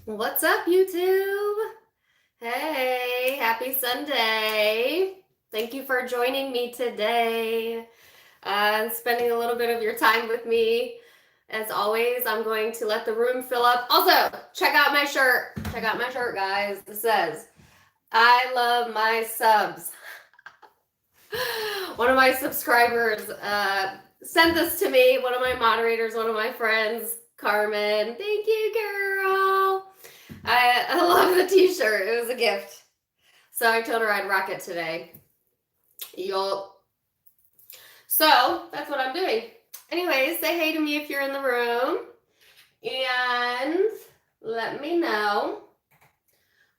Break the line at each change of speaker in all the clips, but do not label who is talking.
What's up, YouTube? Hey, happy Sunday. Thank you for joining me today and spending a little bit of your time with me. As always, I'm going to let the room fill up. Also, check out my shirt. Check out my shirt, guys. It says, I love my subs. One of my subscribers sent this to me. One of my moderators, one of my friends, Carmen. Thank you, girl. I love the t-shirt. It was a gift. So I told her I'd rock it today. Yup. So that's what I'm doing. Anyways, say hey to me if you're in the room. And let me know.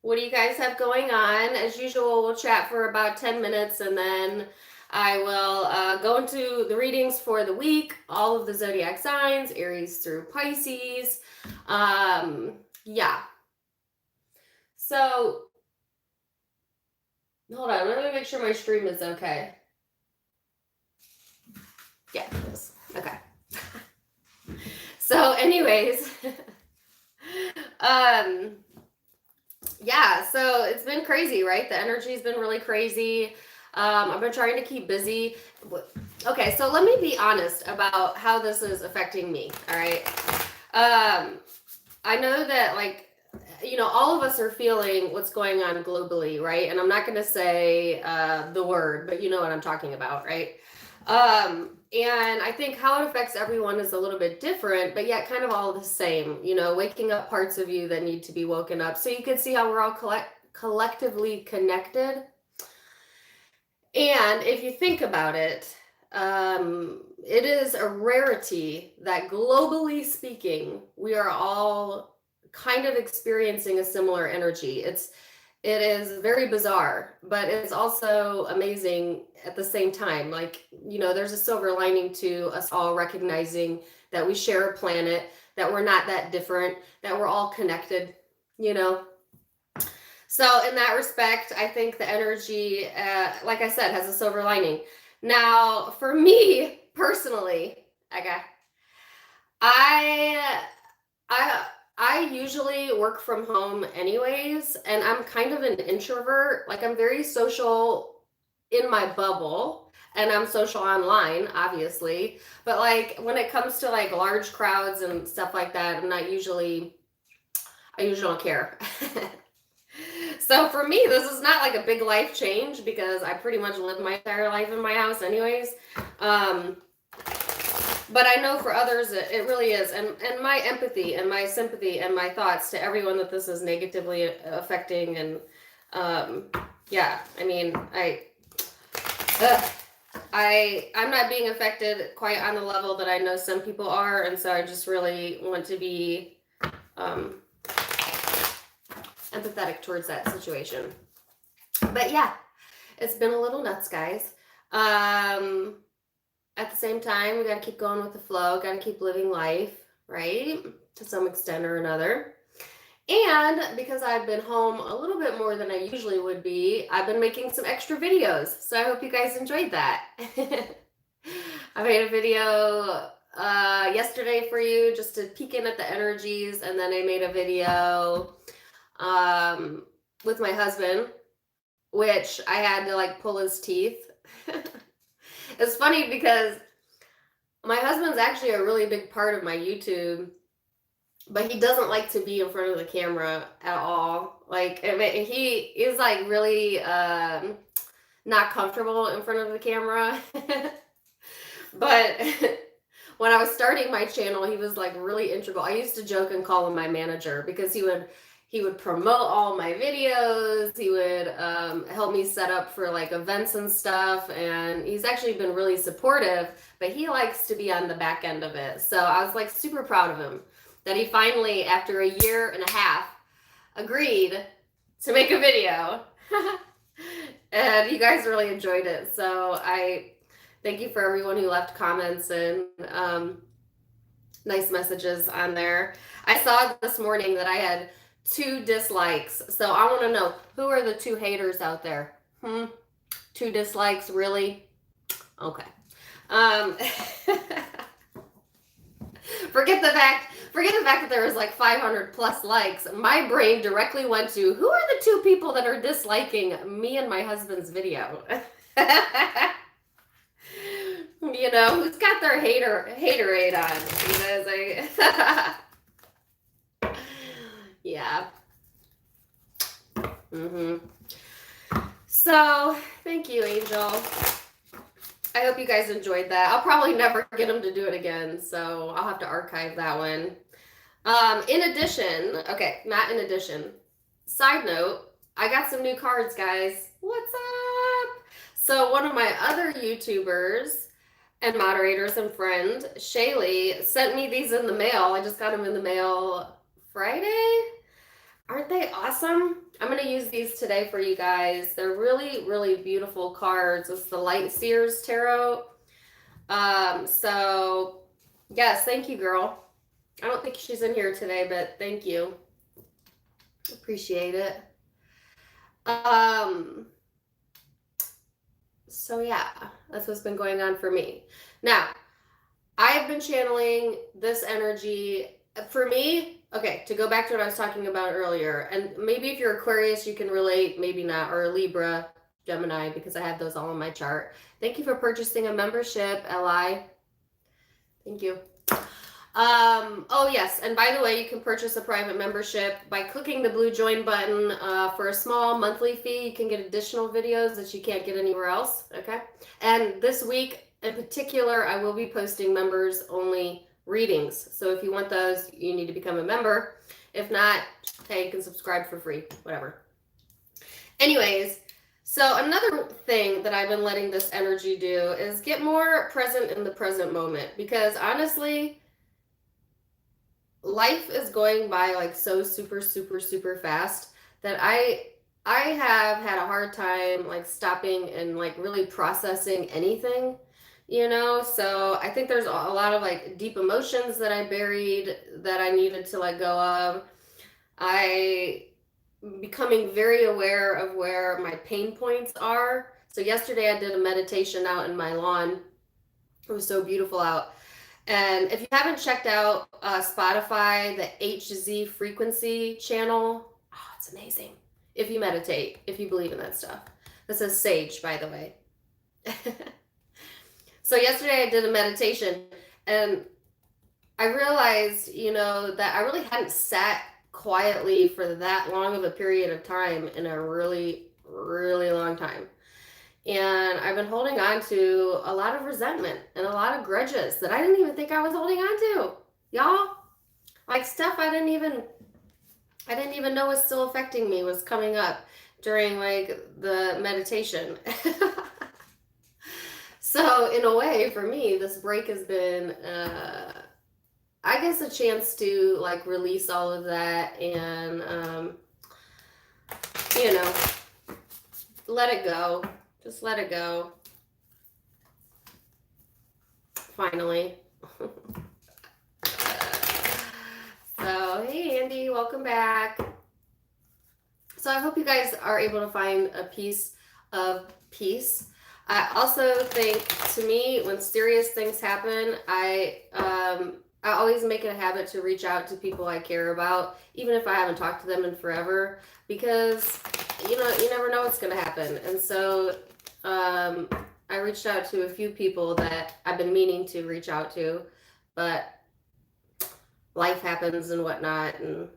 What do you guys have going on? As usual, we'll chat for about 10 minutes and then I will go into the readings for the week, all of the zodiac signs, Aries through Pisces. Yeah. So, hold on, let me make sure my stream is okay. Yeah, it is. Okay. So, anyways, yeah, so it's been crazy, right? The energy's been really crazy. I've been trying to keep busy. Okay, so let me be honest about how this is affecting me, all right? I know that, like, you know, all of us are feeling what's going on globally, right? And I'm not going to say the word, but you know what I'm talking about, right? And I think how it affects everyone is a little bit different, but yet kind of all the same, you know, waking up parts of you that need to be woken up. So you can see how we're all collectively connected. And if you think about it, it is a rarity that globally speaking, we are all kind of experiencing a similar energy. It is very bizarre, but it's also amazing at the same time. Like, you know, there's a silver lining to us all recognizing that we share a planet, that we're not that different, that we're all connected, you know. So in that respect, I think the energy, like I said, has a silver lining. Now, for me personally, okay, I usually work from home anyways, and I'm kind of an introvert. Like, I'm very social in my bubble, and I'm social online, obviously. But like when it comes to like large crowds and stuff like that, I usually don't care. So for me, this is not like a big life change because I pretty much live my entire life in my house anyways. But I know for others, it really is. And my empathy and my sympathy and my thoughts to everyone that this is negatively affecting. And yeah, I mean, I'm not being affected quite on the level that I know some people are. And so I just really want to be empathetic towards that situation. But yeah, it's been a little nuts, guys. At the same time, we got to keep going with the flow, got to keep living life, right? To some extent or another. And because I've been home a little bit more than I usually would be, I've been making some extra videos. So I hope you guys enjoyed that. I made a video yesterday for you just to peek in at the energies. And then I made a video with my husband, which I had to like pull his teeth. It's funny because my husband's actually a really big part of my YouTube, but he doesn't like to be in front of the camera at all. Like, I mean, he is like really not comfortable in front of the camera. But when I was starting my channel, he was like really integral. I used to joke and call him my manager because he would promote all my videos. He would help me set up for like events and stuff. And he's actually been really supportive, but he likes to be on the back end of it. So I was like super proud of him that he finally, after a year and a half, agreed to make a video. And you guys really enjoyed it. So I thank you for everyone who left comments and nice messages on there. I saw this morning that I had 2 dislikes. So I want to know, who are the 2 haters out there? 2 dislikes, really? Okay. Forget the fact Forget the fact that there was like 500 plus likes. My brain directly went to, who are the 2 people that are disliking me and my husband's video? You know, who's got their haterade on? You know, like, yeah. So, thank you, Angel. I hope you guys enjoyed that. I'll probably never get him to do it again, so I'll have to archive that one. In addition, okay, not in addition. Side note, I got some new cards, guys. What's up? So one of my other YouTubers and moderators and friend, Shaylee, sent me these in the mail. I just got them in the mail Friday. Aren't they awesome? I'm going to use these today for you guys. They're really, really beautiful cards. It's the Light Seers Tarot. So, yes, thank you, girl. I don't think she's in here today, but thank you. Appreciate it. So, yeah, that's what's been going on for me. Now, I have been channeling this energy. For me, okay, to go back to what I was talking about earlier, and maybe if you're Aquarius, you can relate, maybe not, or Libra, Gemini, because I have those all in my chart. Thank you for purchasing a membership, Li. Thank you. Oh yes, and by the way, you can purchase a private membership by clicking the blue join button. For a small monthly fee, you can get additional videos that you can't get anywhere else, okay? And this week in particular, I will be posting members only readings. So if you want those, you need to become a member. If not, hey, you can subscribe for free, whatever. Anyways, so another thing that I've been letting this energy do is get more present in the present moment, because honestly, life is going by like so super fast that I have had a hard time like stopping and like really processing anything. You know, so I think there's a lot of like deep emotions that I buried that I needed to let go of. I becoming very aware of where my pain points are. So yesterday I did a meditation out in my lawn. It was so beautiful out. And if you haven't checked out Spotify, the HZ frequency channel, oh, it's amazing. If you meditate, if you believe in that stuff. This is sage, by the way. So yesterday I did a meditation and I realized, you know, that I really hadn't sat quietly for that long of a period of time in a really, really long time. And I've been holding on to a lot of resentment and a lot of grudges that I didn't even think I was holding on to. Y'all, like stuff I didn't even know was still affecting me was coming up during like the meditation. So in a way, for me, this break has been, I guess, a chance to like release all of that and, you know, let it go. Just let it go. Finally. So, hey, Andy, welcome back. So I hope you guys are able to find a piece of peace. I also think, to me, when serious things happen, I always make it a habit to reach out to people I care about, even if I haven't talked to them in forever, because, you know, you never know what's going to happen. And so I reached out to a few people that I've been meaning to reach out to, but life happens and whatnot, and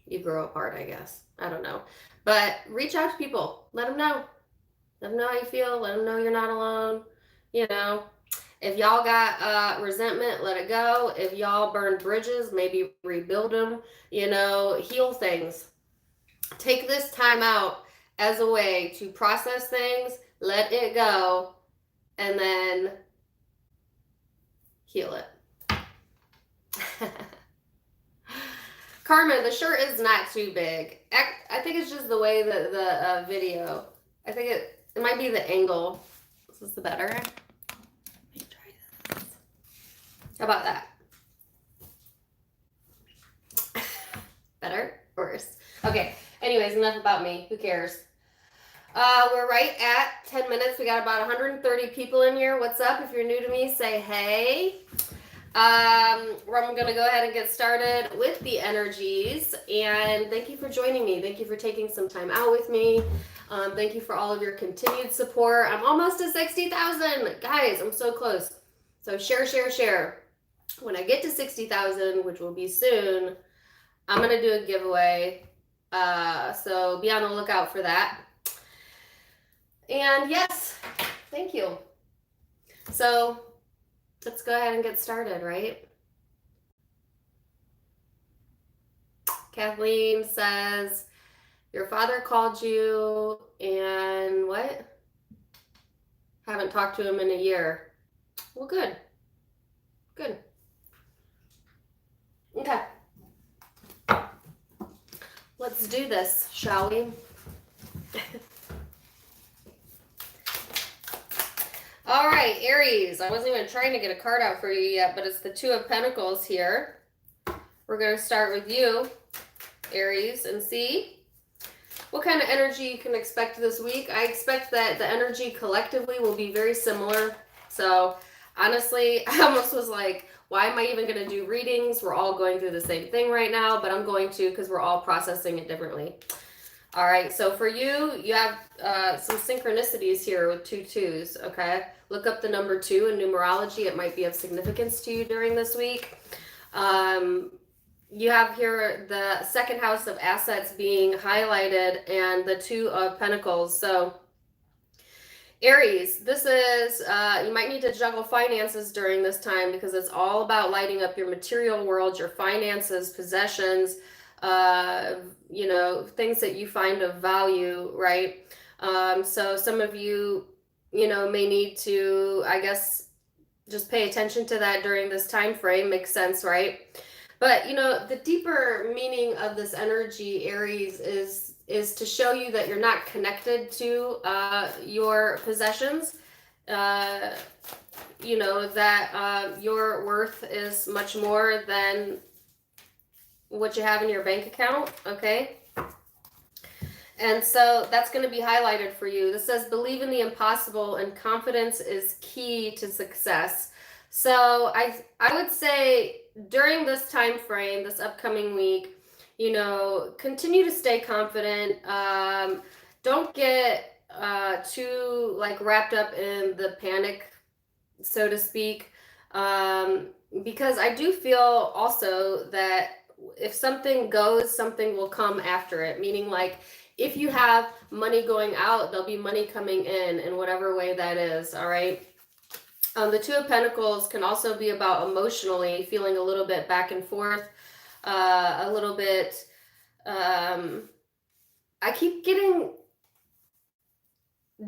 you grow apart, I guess. I don't know. But reach out to people. Let them know. Let them know how you feel. Let them know you're not alone. You know, if y'all got resentment, let it go. If y'all burned bridges, maybe rebuild them. You know, heal things. Take this time out as a way to process things, let it go, and then heal it. Carmen, the shirt is not too big. I think it's just the way that the video, I think it might be the angle. Is this the better? Let me try this. How about that? Better? Worse? Okay. Anyways, enough about me. Who cares? We're right at 10 minutes. We got about 130 people in here. What's up? If you're new to me, say hey. Where I'm going to go ahead and get started with the energies. And thank you for joining me. Thank you for taking some time out with me. Thank you for all of your continued support. I'm almost at 60,000. Guys, I'm so close. So share, share, share. When I get to 60,000, which will be soon, I'm going to do a giveaway. So be on the lookout for that. And yes, thank you. So let's go ahead and get started, right? Kathleen says, your father called you and what? Haven't talked to him in a year. Well, good. Good. Okay. Let's do this, shall we? All right, Aries. I wasn't even trying to get a card out for you yet, but it's the Two of Pentacles here. We're going to start with you, Aries, and see what kind of energy you can expect this week. I expect that the energy collectively will be very similar. So honestly, I almost was like, why am I even going to do readings? We're all going through the same thing right now, but I'm going to because we're all processing it differently. All right, so for you, you have some synchronicities here with 2 2s, okay? Look up the number 2 in numerology. It might be of significance to you during this week. You have here the second house of assets being highlighted and the 2 of Pentacles. So Aries, this is, you might need to juggle finances during this time because it's all about lighting up your material world, your finances, possessions, you know, things that you find of value, right? So some of you, you know, may need to, I guess, just pay attention to that during this time frame. Makes sense, right? But, you know, the deeper meaning of this energy, Aries, is to show you that you're not connected to your possessions. You know, that your worth is much more than what you have in your bank account, okay? And so that's going to be highlighted for you. This says, believe in the impossible and confidence is key to success. So I would say during this time frame, this upcoming week, you know, continue to stay confident. Don't get too like wrapped up in the panic, so to speak, because I do feel also that if something goes, something will come after it. Meaning, like, if you have money going out, there'll be money coming in whatever way that is. All right. The 2 of Pentacles can also be about emotionally feeling a little bit back and forth, a little bit. I keep getting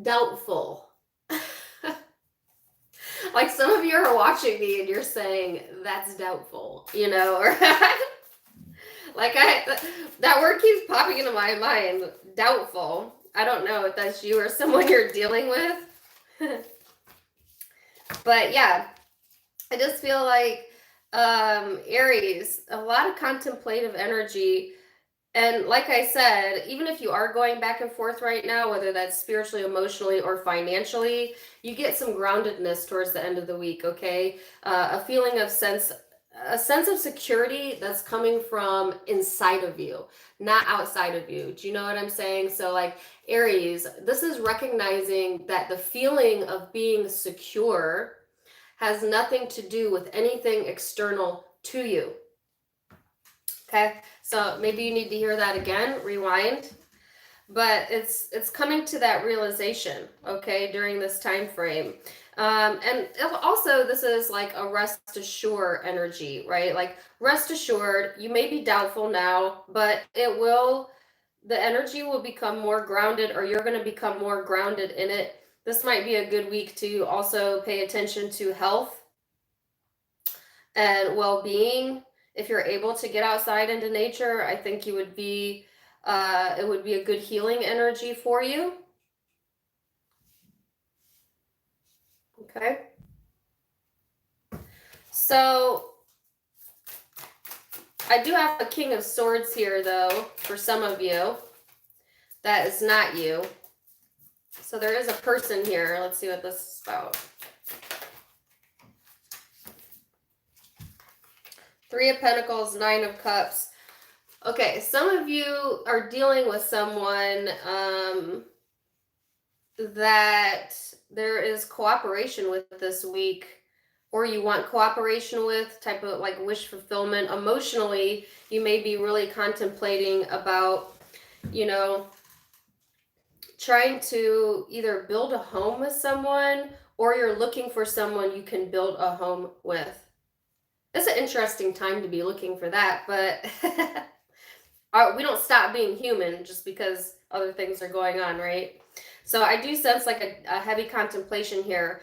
doubtful. Like some of you are watching me and you're saying, that's doubtful, you know, or like that word keeps popping into my mind, doubtful. I don't know if that's you or someone you're dealing with. But yeah, I just feel like Aries, a lot of contemplative energy. And like I said, even if you are going back and forth right now, whether that's spiritually, emotionally, or financially, you get some groundedness towards the end of the week, okay? A feeling of a sense of security that's coming from inside of you, not outside of you. Do you know what I'm saying? So like Aries, this is recognizing that the feeling of being secure has nothing to do with anything external to you. Okay, so maybe you need to hear that again, rewind. But it's coming to that realization, okay, during this time frame. And also, this is like a rest assured energy, right? Like rest assured, you may be doubtful now, but the energy will become more grounded, or you're going to become more grounded in it. This might be a good week to also pay attention to health and well-being. If you're able to get outside into nature, I think it would be a good healing energy for you. Okay. So I do have a King of Swords here, though, for some of you. That is not you. So there is a person here. Let's see what this is about. Three of Pentacles, Nine of Cups. Okay, some of you are dealing with someone that there is cooperation with this week, or you want cooperation with, type of like wish fulfillment. Emotionally, you may be really contemplating about, you know, trying to either build a home with someone, or you're looking for someone you can build a home with. It's an interesting time to be looking for that, but we don't stop being human just because other things are going on, right? So I do sense like a heavy contemplation here.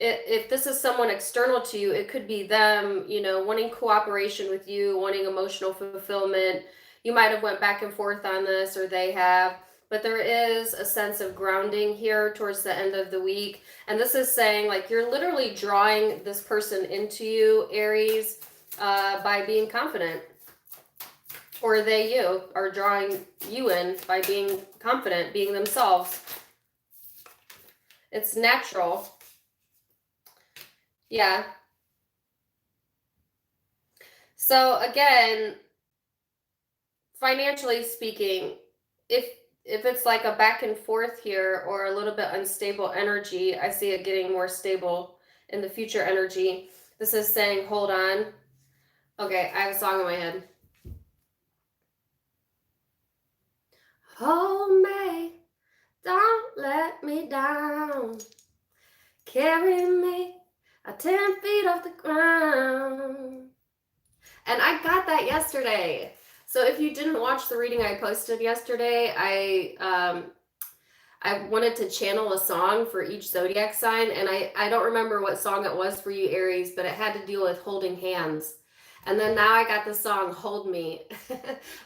If this is someone external to you, it could be them, you know, wanting cooperation with you, wanting emotional fulfillment. You might have went back and forth on this, or they have, but there is a sense of grounding here towards the end of the week. And this is saying like you're literally drawing this person into you, Aries, by being confident. Or you are drawing you in by being confident, being themselves. It's natural. Yeah. So again, financially speaking, if it's like a back and forth here, or a little bit unstable energy, I see it getting more stable in the future energy. This is saying, hold on. Okay, I have a song in my head. Hold me, don't let me down. Carry me 10 feet off the ground. And I got that yesterday. So if you didn't watch the reading I posted yesterday, I wanted to channel a song for each zodiac sign, and I don't remember what song it was for you, Aries, but it had to deal with holding hands. And then now I got the song Hold Me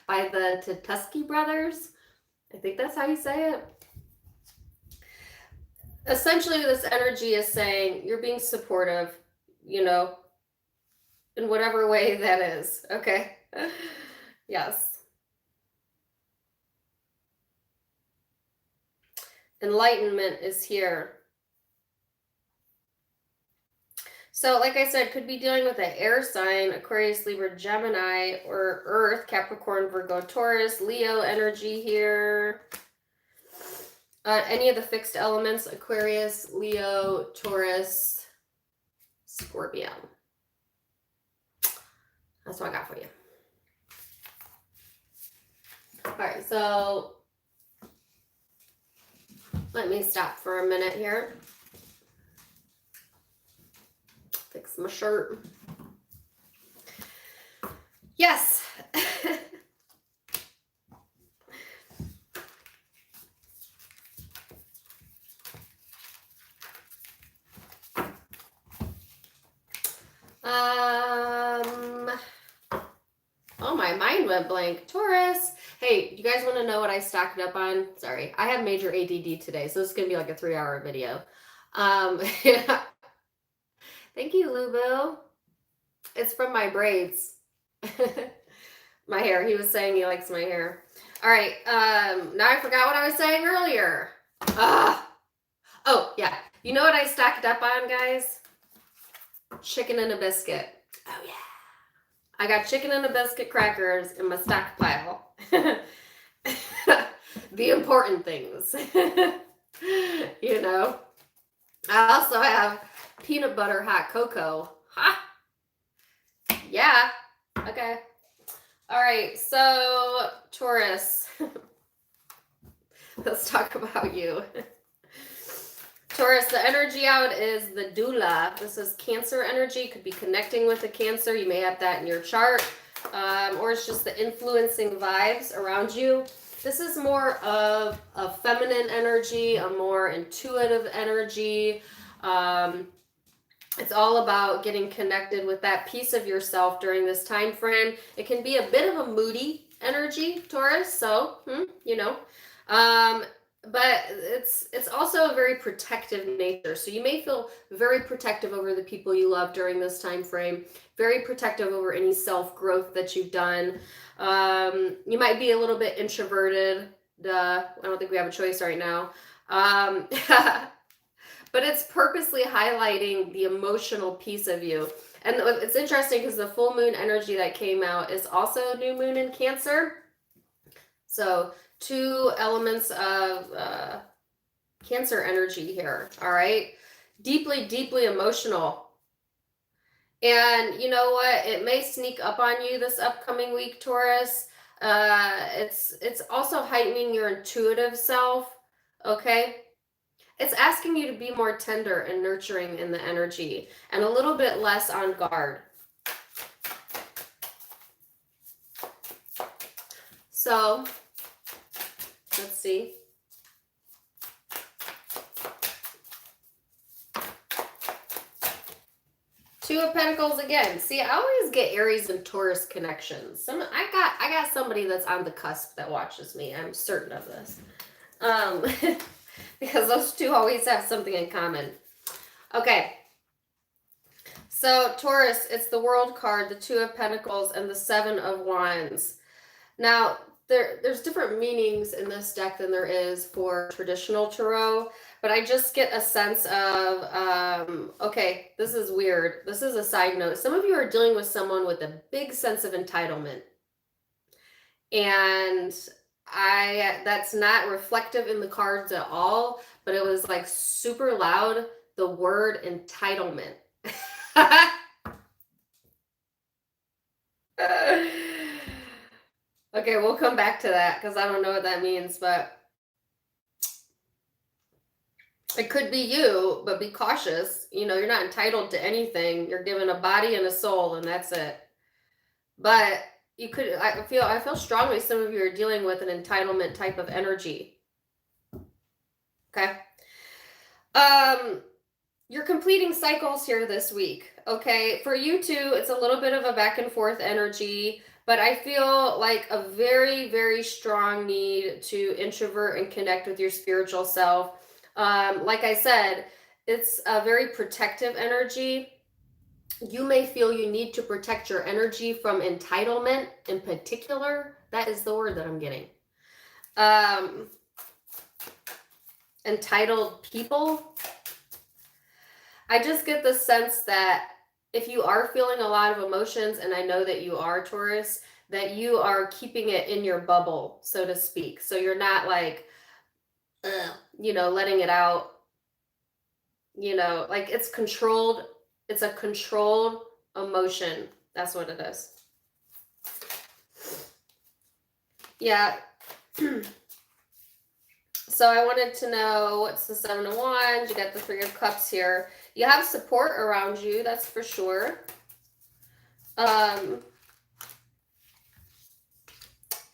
by the Tutusky Brothers. I think that's how you say it. Essentially, this energy is saying you're being supportive, you know, in whatever way that is. Okay. Yes. Enlightenment is here. So like I said, could be dealing with an air sign, Aquarius, Libra, Gemini, or Earth, Capricorn, Virgo, Taurus, Leo energy here. Any of the fixed elements, Aquarius, Leo, Taurus, Scorpio. That's what I got for you. All right, so let me stop for a minute here. Fix my shirt. Yes. Oh, my mind went blank. Taurus. Hey, you guys want to know what I stocked up on? Sorry, I have major ADD today, so this is going to be like a 3-hour video. Yeah. Thank you, Lubu. It's from my braids. My hair. He was saying he likes my hair. All right. Now I forgot what I was saying earlier. Oh, yeah. You know what I stocked up on, guys? Chicken and a biscuit. Oh, yeah. I got chicken and a biscuit crackers in my stockpile. The important things. You know. I also have peanut butter hot cocoa. Ha! Yeah. Okay. All right. So, Taurus. Let's talk about you. Taurus, the energy out is the doula. This is Cancer energy. Could be connecting with a Cancer. You may have that in your chart. Or it's just the influencing vibes around you. This is more of a feminine energy, a more intuitive energy. It's all about getting connected with that piece of yourself during this time frame. It can be a bit of a moody energy, Taurus. So, you know. But it's also a very protective nature. So you may feel very protective over the people you love during this time frame, very protective over any self-growth that you've done. You might be a little bit introverted. I don't think we have a choice right now. But it's purposely highlighting the emotional piece of you. And it's interesting because the full moon energy that came out is also new moon in Cancer. So 2 elements of Cancer energy here, all right? Deeply, deeply emotional. And you know what? It may sneak up on you this upcoming week, Taurus. It's also heightening your intuitive self, okay? It's asking you to be more tender and nurturing in the energy and a little bit less on guard. So, let's see. Two of Pentacles again. See, I always get Aries and Taurus connections. I got somebody that's on the cusp that watches me. I'm certain of this. Because those two always have something in common. Okay. So Taurus, it's the World card, the 2 of Pentacles, and the 7 of Wands. Now, there's different meanings in this deck than there is for traditional tarot, but I just get a sense of, okay, this is weird. This is a side note. Some of you are dealing with someone with a big sense of entitlement. And that's not reflective in the cards at all, but it was like super loud, the word entitlement. Okay, we'll come back to that because I don't know what that means, but it could be you, but be cautious. You know, you're not entitled to anything. You're given a body and a soul, and that's it. But you could, I feel strongly some of you are dealing with an entitlement type of energy. Okay. You're completing cycles here this week. Okay. For you two, it's a little bit of a back and forth energy, but I feel like a very, very strong need to introvert and connect with your spiritual self. Like I said, it's a very protective energy. You may feel you need to protect your energy from entitlement in particular. That is the word that I'm getting. Entitled people. I just get the sense that if you are feeling a lot of emotions, and I know that you are, Taurus, that you are keeping it in your bubble, so to speak. So you're not like, you know, letting it out, you know, like it's controlled. It's a controlled emotion. That's what it is. Yeah. So I wanted to know, what's the 7 of Wands? You got the 3 of Cups here. You have support around you, that's for sure.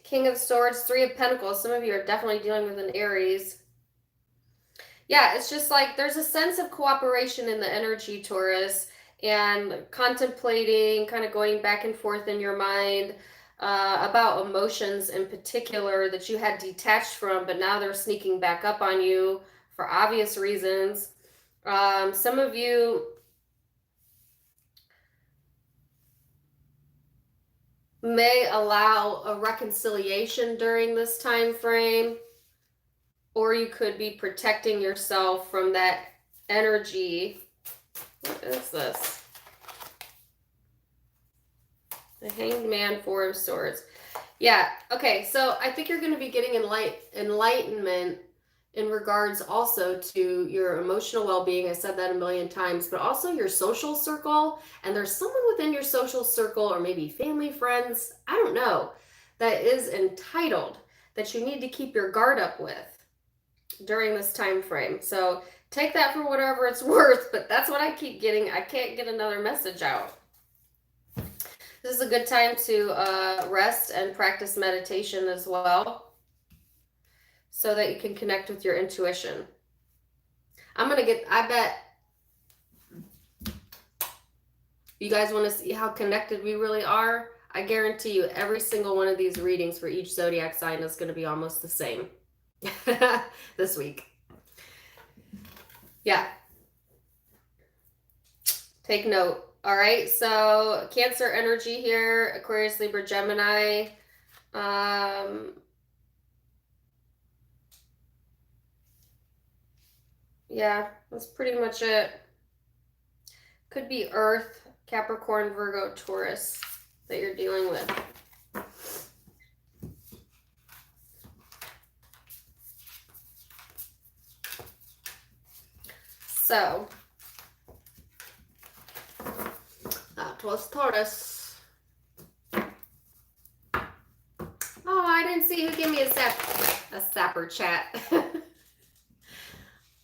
King of Swords, 3 of Pentacles. Some of you are definitely dealing with an Aries. Yeah, it's just like there's a sense of cooperation in the energy, Taurus, and contemplating, kind of going back and forth in your mind about emotions in particular that you had detached from, but now they're sneaking back up on you for obvious reasons. Some of you may allow a reconciliation during this time frame, or you could be protecting yourself from that energy. What is this? The Hanged Man, 4 of Swords. Yeah, okay, so I think you're going to be getting enlightenment in regards also to your emotional well-being. I said that a million times, but also your social circle. And there's someone within your social circle, or maybe family, friends, I don't know, that is entitled, that you need to keep your guard up with during this time frame. So take that for whatever it's worth, but that's what I keep getting. I can't get another message out. This is a good time to rest and practice meditation as well, so that you can connect with your intuition. I bet you guys want to see how connected we really are. I guarantee you every single one of these readings for each zodiac sign is going to be almost the same this week. Yeah. Take note. All right, so Cancer energy here, Aquarius, Libra, Gemini. Yeah, that's pretty much it. Could be Earth, Capricorn, Virgo, Taurus that you're dealing with. So, that was Taurus. Oh, I didn't see who gave me a sapper chat.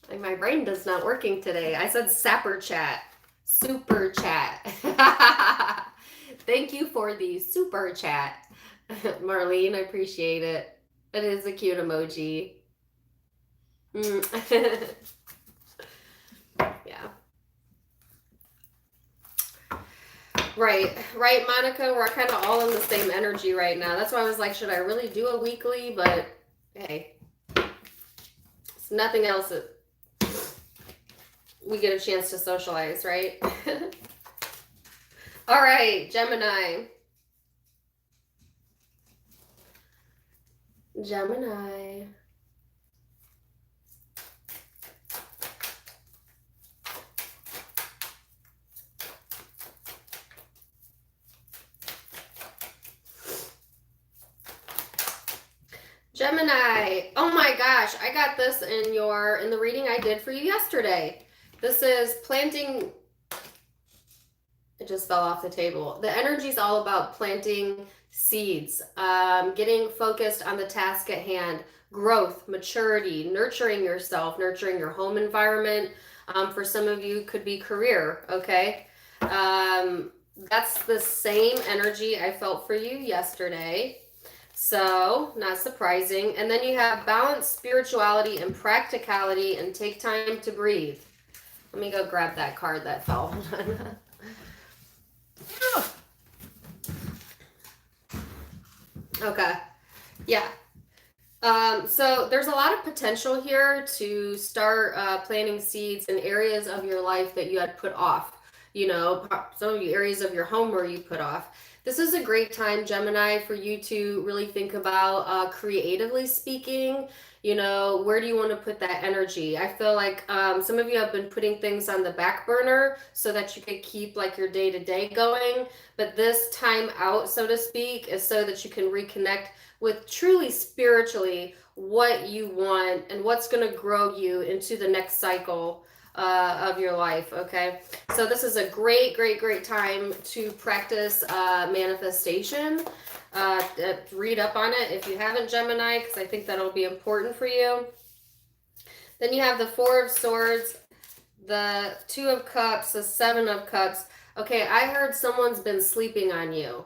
Like my brain does not working today. I said sapper chat. Super chat. Thank you for the super chat. Marlene, I appreciate it. It is a cute emoji. Yeah. Right, Monica. We're kind of all in the same energy right now. That's why I was like, should I really do a weekly? But hey, it's nothing else that we get a chance to socialize, right? All right, Gemini. Gemini. Gemini. Oh my gosh, I got this in the reading I did for you yesterday. This is planting. It just fell off the table. The energy is all about planting seeds, getting focused on the task at hand, growth, maturity, nurturing yourself, nurturing your home environment. For some of you, could be career, okay? That's the same energy I felt for you yesterday. So, not surprising. And then you have balance, spirituality, and practicality, and take time to breathe. Let me go grab that card that fell. Okay. Yeah. So there's a lot of potential here to start planting seeds in areas of your life that you had put off. You know, some of you areas of your home where you put off. This is a great time, Gemini, for you to really think about creatively speaking. You know, where do you want to put that energy? I feel like some of you have been putting things on the back burner so that you could keep like your day-to-day going. But this time out, so to speak, is so that you can reconnect with truly spiritually what you want and what's going to grow you into the next cycle of your life. Okay, so this is a great time to practice manifestation. Read up on it if you haven't, Gemini, because I think that'll be important for you. Then you have the Four of Swords, the Two of Cups, the Seven of Cups. Okay, I heard someone's been sleeping on you.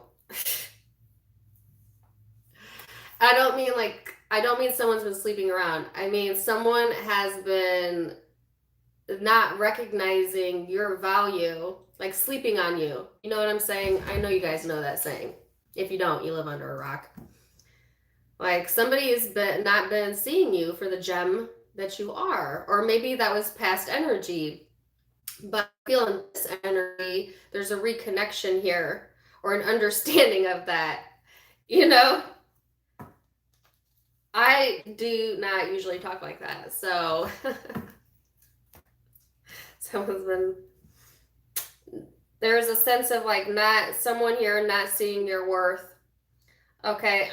I don't mean someone's been sleeping around. I mean someone has been not recognizing your value, like sleeping on you. You know what I'm saying? I know you guys know that saying. If you don't, you live under a rock. Like somebody has not been seeing you for the gem that you are, or maybe that was past energy. But feeling this energy, there's a reconnection here or an understanding of that. You know, I do not usually talk like that, so there's a sense of like someone here not seeing your worth. Okay,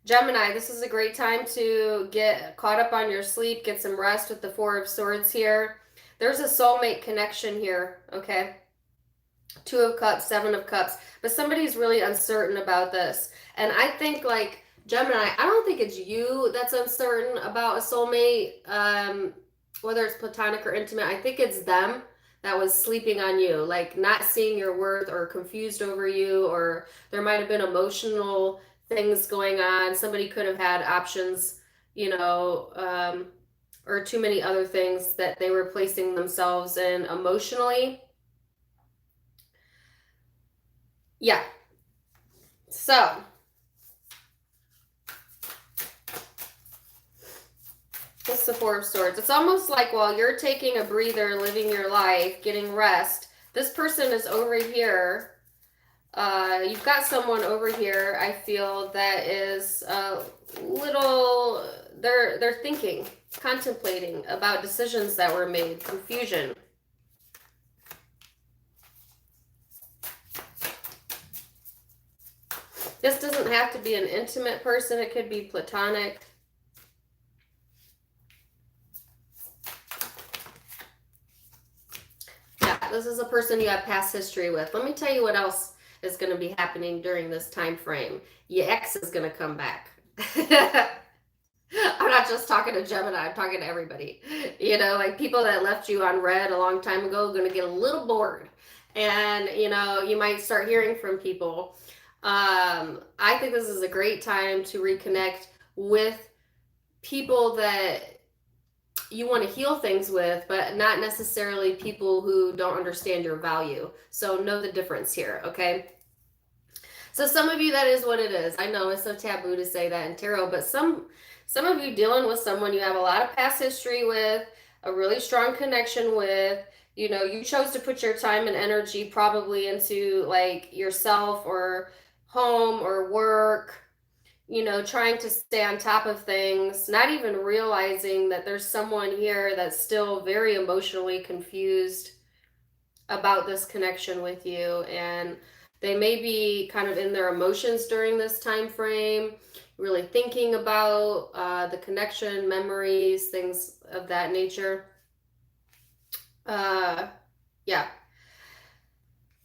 Gemini, this is a great time to get caught up on your sleep, get some rest with the Four of Swords here. There's a soulmate connection here, okay? Two of Cups, Seven of Cups, but somebody's really uncertain about this. And I think like Gemini, I don't think it's you that's uncertain about a soulmate, whether it's platonic or intimate. I think it's them that was sleeping on you, like not seeing your worth or confused over you, or there might have been emotional things going on. Somebody could have had options, you know, or too many other things that they were placing themselves in emotionally. Yeah. So it's the Four of Swords. It's almost like while you're taking a breather, living your life, getting rest, this person is over here. You've got someone over here, I feel, that is a little, they're thinking, contemplating about decisions that were made, confusion. This doesn't have to be an intimate person. It could be platonic. Yeah, this is a person you have past history with. Let me tell you what else is going to be happening during this time frame. Your ex is going to come back. I'm not just talking to Gemini, I'm talking to everybody. You know, like people that left you on red a long time ago are going to get a little bored. And, you know, you might start hearing from people. I think this is a great time to reconnect with people that you want to heal things with, but not necessarily people who don't understand your value. So know the difference here, okay? So some of you, that is what it is. I know it's so taboo to say that in tarot, but some of you dealing with someone you have a lot of past history with, a really strong connection with, you know, you chose to put your time and energy probably into like yourself or home or work, you know, trying to stay on top of things, not even realizing that there's someone here that's still very emotionally confused about this connection with you, and they may be kind of in their emotions during this time frame, really thinking about the connection, memories, things of that nature. Yeah.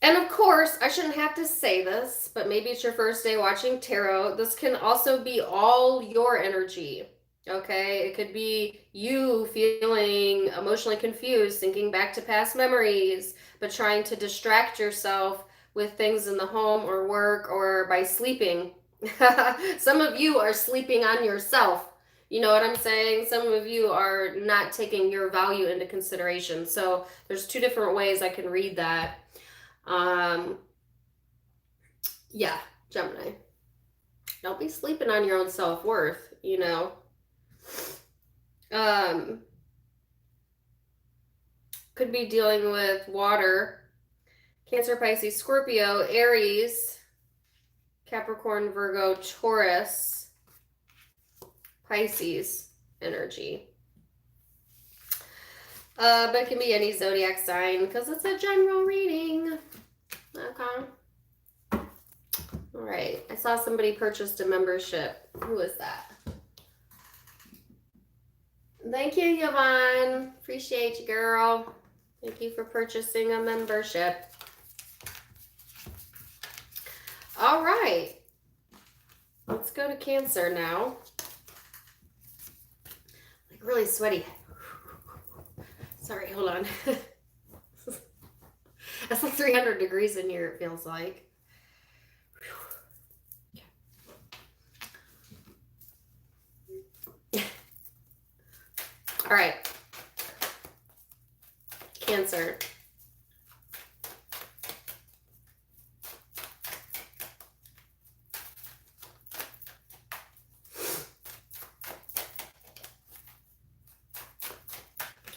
And of course, I shouldn't have to say this, but maybe it's your first day watching tarot. This can also be all your energy. Okay, it could be you feeling emotionally confused, thinking back to past memories, but trying to distract yourself with things in the home or work or by sleeping. Some of you are sleeping on yourself. You know what I'm saying? Some of you are not taking your value into consideration. So there's two different ways I can read that. Yeah, Gemini. Don't be sleeping on your own self-worth, you know. Could be dealing with water, Cancer, Pisces, Scorpio, Aries, Capricorn, Virgo, Taurus, Pisces energy. But it can be any zodiac sign because it's a general reading. Okay. All right. I saw somebody purchased a membership. Who is that? Thank you, Yvonne. Appreciate you, girl. Thank you for purchasing a membership. All right. Let's go to Cancer now. Like really sweaty. Sorry, hold on. That's like 300 degrees in here, it feels like. All right. Cancer.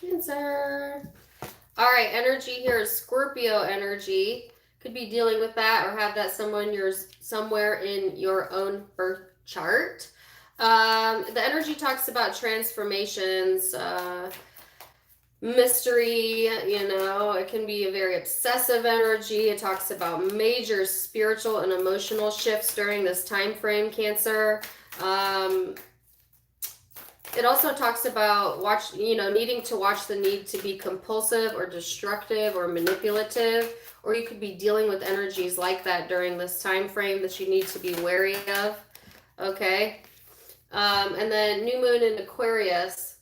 Cancer. All right, energy here is Scorpio energy. Could be dealing with that or have that someone you're somewhere in your own birth chart. The energy talks about transformations, mystery, you know, it can be a very obsessive energy. It talks about major spiritual and emotional shifts during this time frame, Cancer. It also talks about needing to watch the need to be compulsive or destructive or manipulative, or you could be dealing with energies like that during this time frame that you need to be wary of. Okay. And then new moon in Aquarius,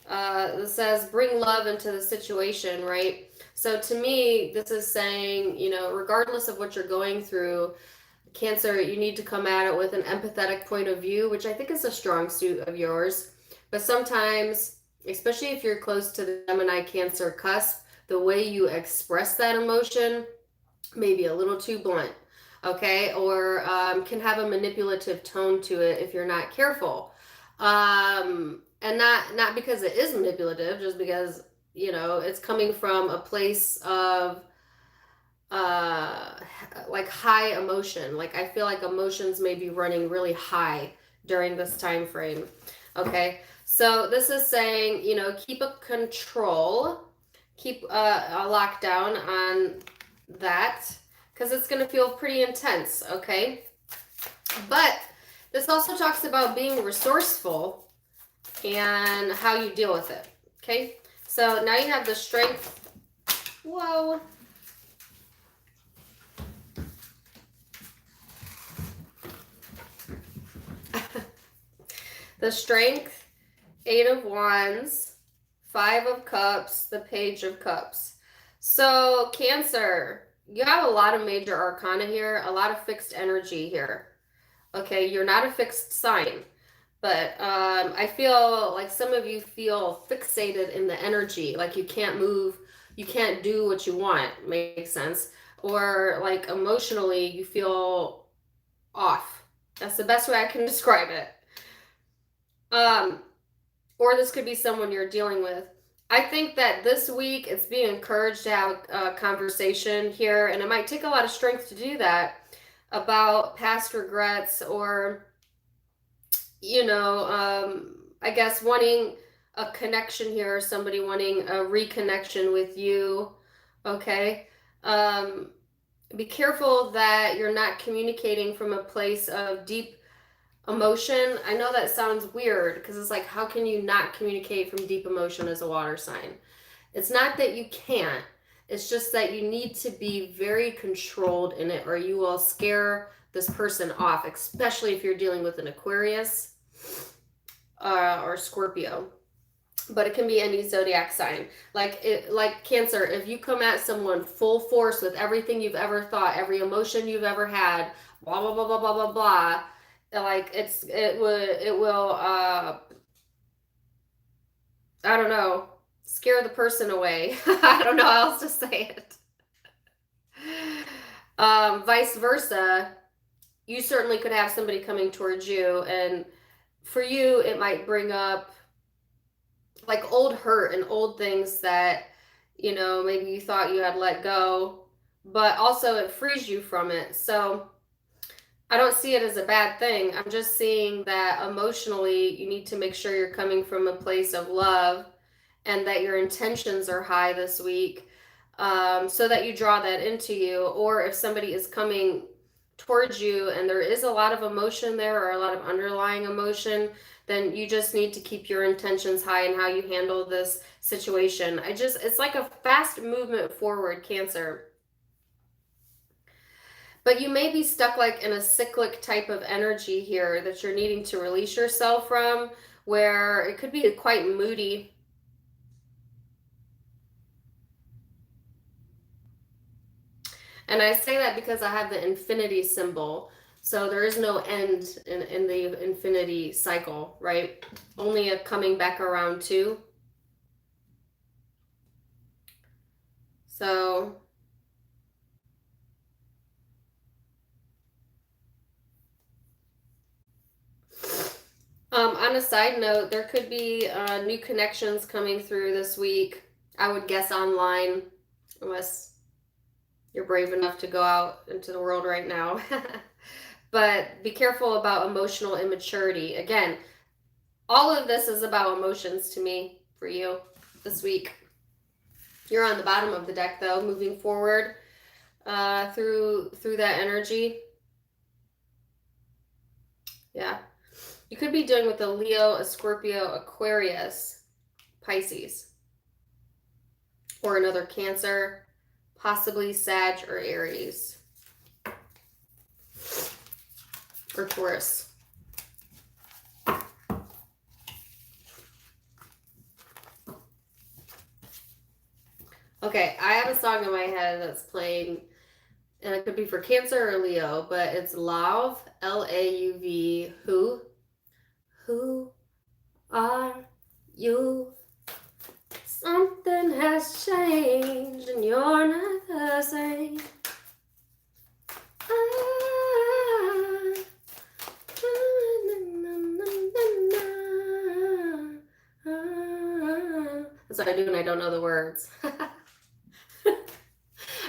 it says bring love into the situation, right? So to me, this is saying, you know, regardless of what you're going through, Cancer, you need to come at it with an empathetic point of view, which I think is a strong suit of yours. But sometimes, especially if you're close to the Gemini Cancer cusp, the way you express that emotion may be a little too blunt, okay? Or can have a manipulative tone to it if you're not careful. And not because it is manipulative, just because, you know, it's coming from a place of like high emotion. Like I feel like emotions may be running really high during this time frame. Okay, so this is saying, you know, keep a control, keep a lockdown on that, because it's going to feel pretty intense. Okay, But this also talks about being resourceful and how you deal with it. Okay, so now you have the strength. Whoa. The strength, 8 of Wands, 5 of Cups, the Page of Cups. So Cancer, you have a lot of major arcana here, a lot of fixed energy here. Okay, you're not a fixed sign, but I feel like some of you feel fixated in the energy, like you can't move, you can't do what you want, makes sense. Or like emotionally, you feel off. That's the best way I can describe it. Or this could be someone you're dealing with. I think that this week it's being encouraged to have a conversation here, and it might take a lot of strength to do that, about past regrets, or, you know, I guess wanting a connection here, somebody wanting a reconnection with you. Okay. Be careful that you're not communicating from a place of deep emotion. I know that sounds weird because it's like, how can you not communicate from deep emotion as a water sign? It's not that you can't. It's just that you need to be very controlled in it, or you will scare this person off, especially if you're dealing with an Aquarius or Scorpio. But it can be any zodiac sign. Like Cancer, if you come at someone full force with everything you've ever thought, every emotion you've ever had, blah blah blah blah blah blah blah, like it will I don't know, scare the person away. I don't know how else to say it. Vice versa, you certainly could have somebody coming towards you, and for you it might bring up like old hurt and old things that, you know, maybe you thought you had let go, but also it frees you from it. So I don't see it as a bad thing. I'm just seeing that emotionally you need to make sure you're coming from a place of love, and that your intentions are high this week, so that you draw that into you. Or if somebody is coming towards you and there is a lot of emotion there, or a lot of underlying emotion, then you just need to keep your intentions high in how you handle this situation. It's like a fast movement forward, Cancer. But you may be stuck like in a cyclic type of energy here that you're needing to release yourself from, where it could be quite moody. And I say that because I have the infinity symbol. So there is no end in the infinity cycle, right? Only a coming back around too. So on a side note, there could be new connections coming through this week. I would guess online, unless you're brave enough to go out into the world right now. But be careful about emotional immaturity. Again, all of this is about emotions to me for you this week. You're on the bottom of the deck though, moving forward through that energy. Yeah. You could be dealing with a Leo, a Scorpio, Aquarius, Pisces, or another Cancer, possibly Sag or Aries, or Taurus. Okay, I have a song in my head that's playing, and it could be for Cancer or Leo, but it's Lauv, L-A-U-V, Who are you? Something has changed and you're not the same. That's what I do when I don't know the words.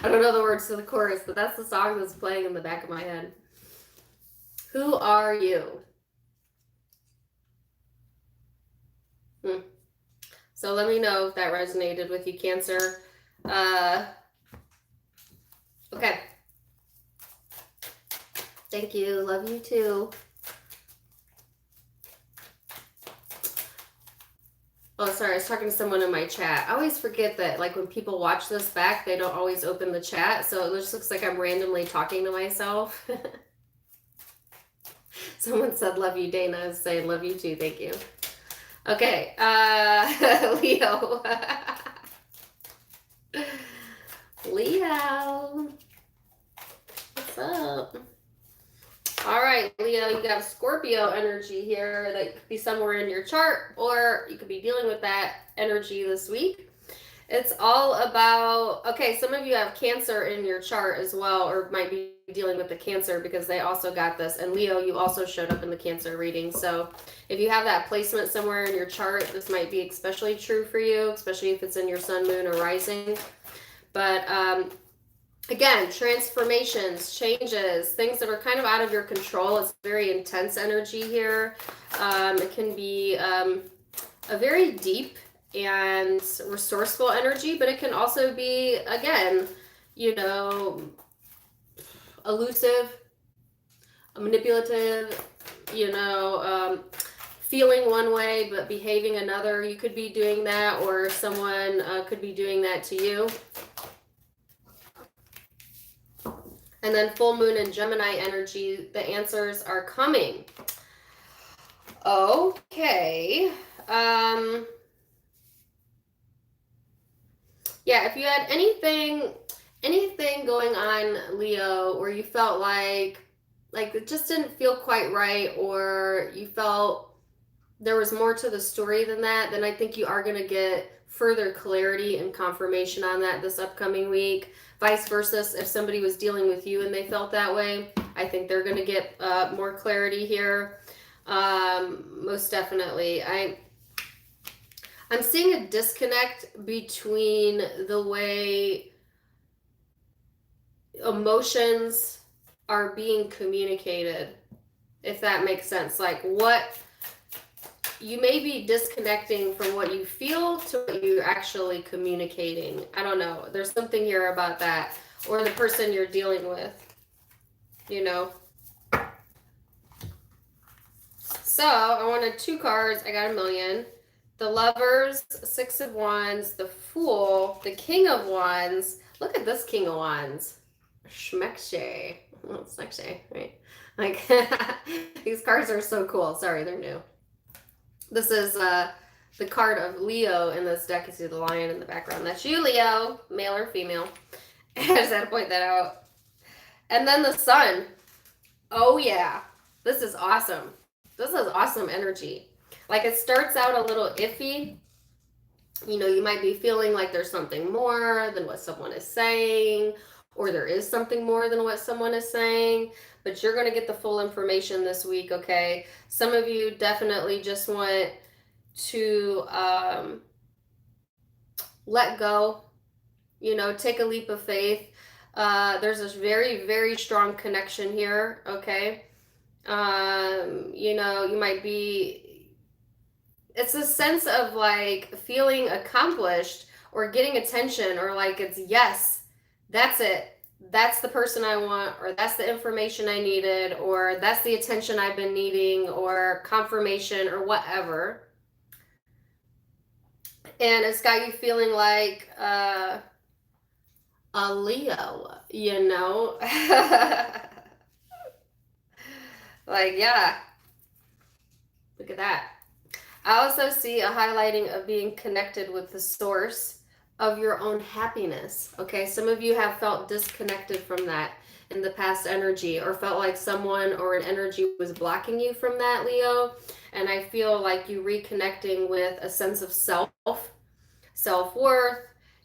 I don't know the words to the chorus, but that's the song that's playing in the back of my head. Who are you? So let me know if that resonated with you, Cancer. Okay. Thank you. Love you too. Oh, sorry. I was talking to someone in my chat. I always forget that, like, when people watch this back, they don't always open the chat. So it just looks like I'm randomly talking to myself. Someone said, love you, Dana. I was saying, love you too. Thank you. Okay. Leo. Leo. What's up? All right, Leo, you got Scorpio energy here that could be somewhere in your chart, or you could be dealing with that energy this week. It's all about, okay, some of you have Cancer in your chart as well, or might be dealing with the Cancer because they also got this. And Leo, you also showed up in the Cancer reading. So if you have that placement somewhere in your chart, this might be especially true for you, especially if it's in your sun, moon, or rising. But again, transformations, changes, things that are kind of out of your control. It's very intense energy here. It can be a very deep and resourceful energy, but it can also be, again, you know, elusive, manipulative, you know, feeling one way but behaving another. You could be doing that, or someone could be doing that to you. And then full moon and Gemini energy, the answers are coming. Okay. Yeah, if you had anything going on, Leo, or you felt like it just didn't feel quite right, or you felt there was more to the story than that, then I think you are going to get further clarity and confirmation on that this upcoming week. Vice versa, if somebody was dealing with you and they felt that way, I think they're going to get more clarity here. Most definitely. I'm seeing a disconnect between the way emotions are being communicated, if that makes sense. Like, what you may be disconnecting from what you feel to what you're actually communicating. I don't know. There's something here about that, or the person you're dealing with, you know. So I wanted 2 cards. I got a million. The Lovers, 6 of Wands, the Fool, the King of Wands. Look at this King of Wands. Schmeckshay. Well, it's sexy, right? Like, these cards are so cool. Sorry, they're new. This is the card of Leo in this deck. You see the lion in the background. That's you, Leo, male or female. I just had to point that out. And then the Sun. Oh, yeah. This is awesome. This is awesome energy. Like, it starts out a little iffy. You know, you might be feeling like there's something more than what someone is saying, or there is something more than what someone is saying, but you're going to get the full information this week, okay? Some of you definitely just want to let go, you know, take a leap of faith. There's this very, very strong connection here, okay? You know, you might be, it's a sense of like feeling accomplished or getting attention, or like it's, yes, that's it. That's the person I want, or that's the information I needed, or that's the attention I've been needing, or confirmation, or whatever. And it's got you feeling like a Leo, you know? Like, yeah. Look at that. I also see a highlighting of being connected with the source of your own happiness. Okay, some of you have felt disconnected from that in the past energy, or felt like someone or an energy was blocking you from that, Leo. And I feel like you reconnecting with a sense of self-worth,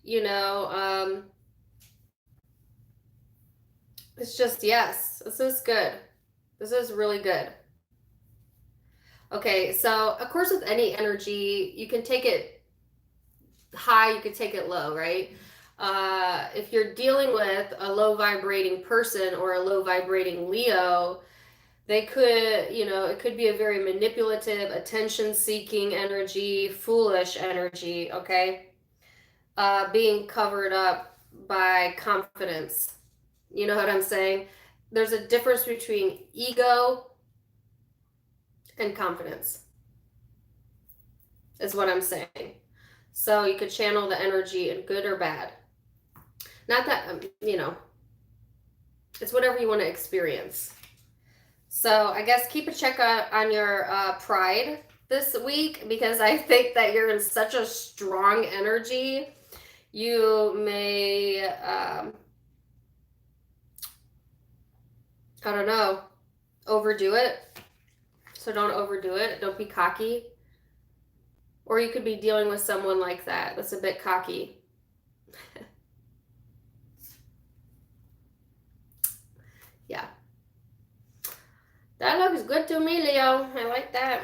you know. It's just, yes, this is good. This is really good. Okay, so of course with any energy, you can take it high, you can take it low, right? If you're dealing with a low vibrating person or a low vibrating Leo, they could, you know, it could be a very manipulative, attention seeking energy, foolish energy, okay? Being covered up by confidence. You know what I'm saying? there's a difference between ego and confidence, is what I'm saying. So you could channel the energy in good or bad. Not that, you know, it's whatever you want to experience. So I guess keep a check on your pride this week, because I think that you're in such a strong energy. You may, I don't know, overdo it. So don't overdo it. Don't be cocky. Or you could be dealing with someone like that that's a bit cocky. Yeah. That looks good to me, Leo. I like that.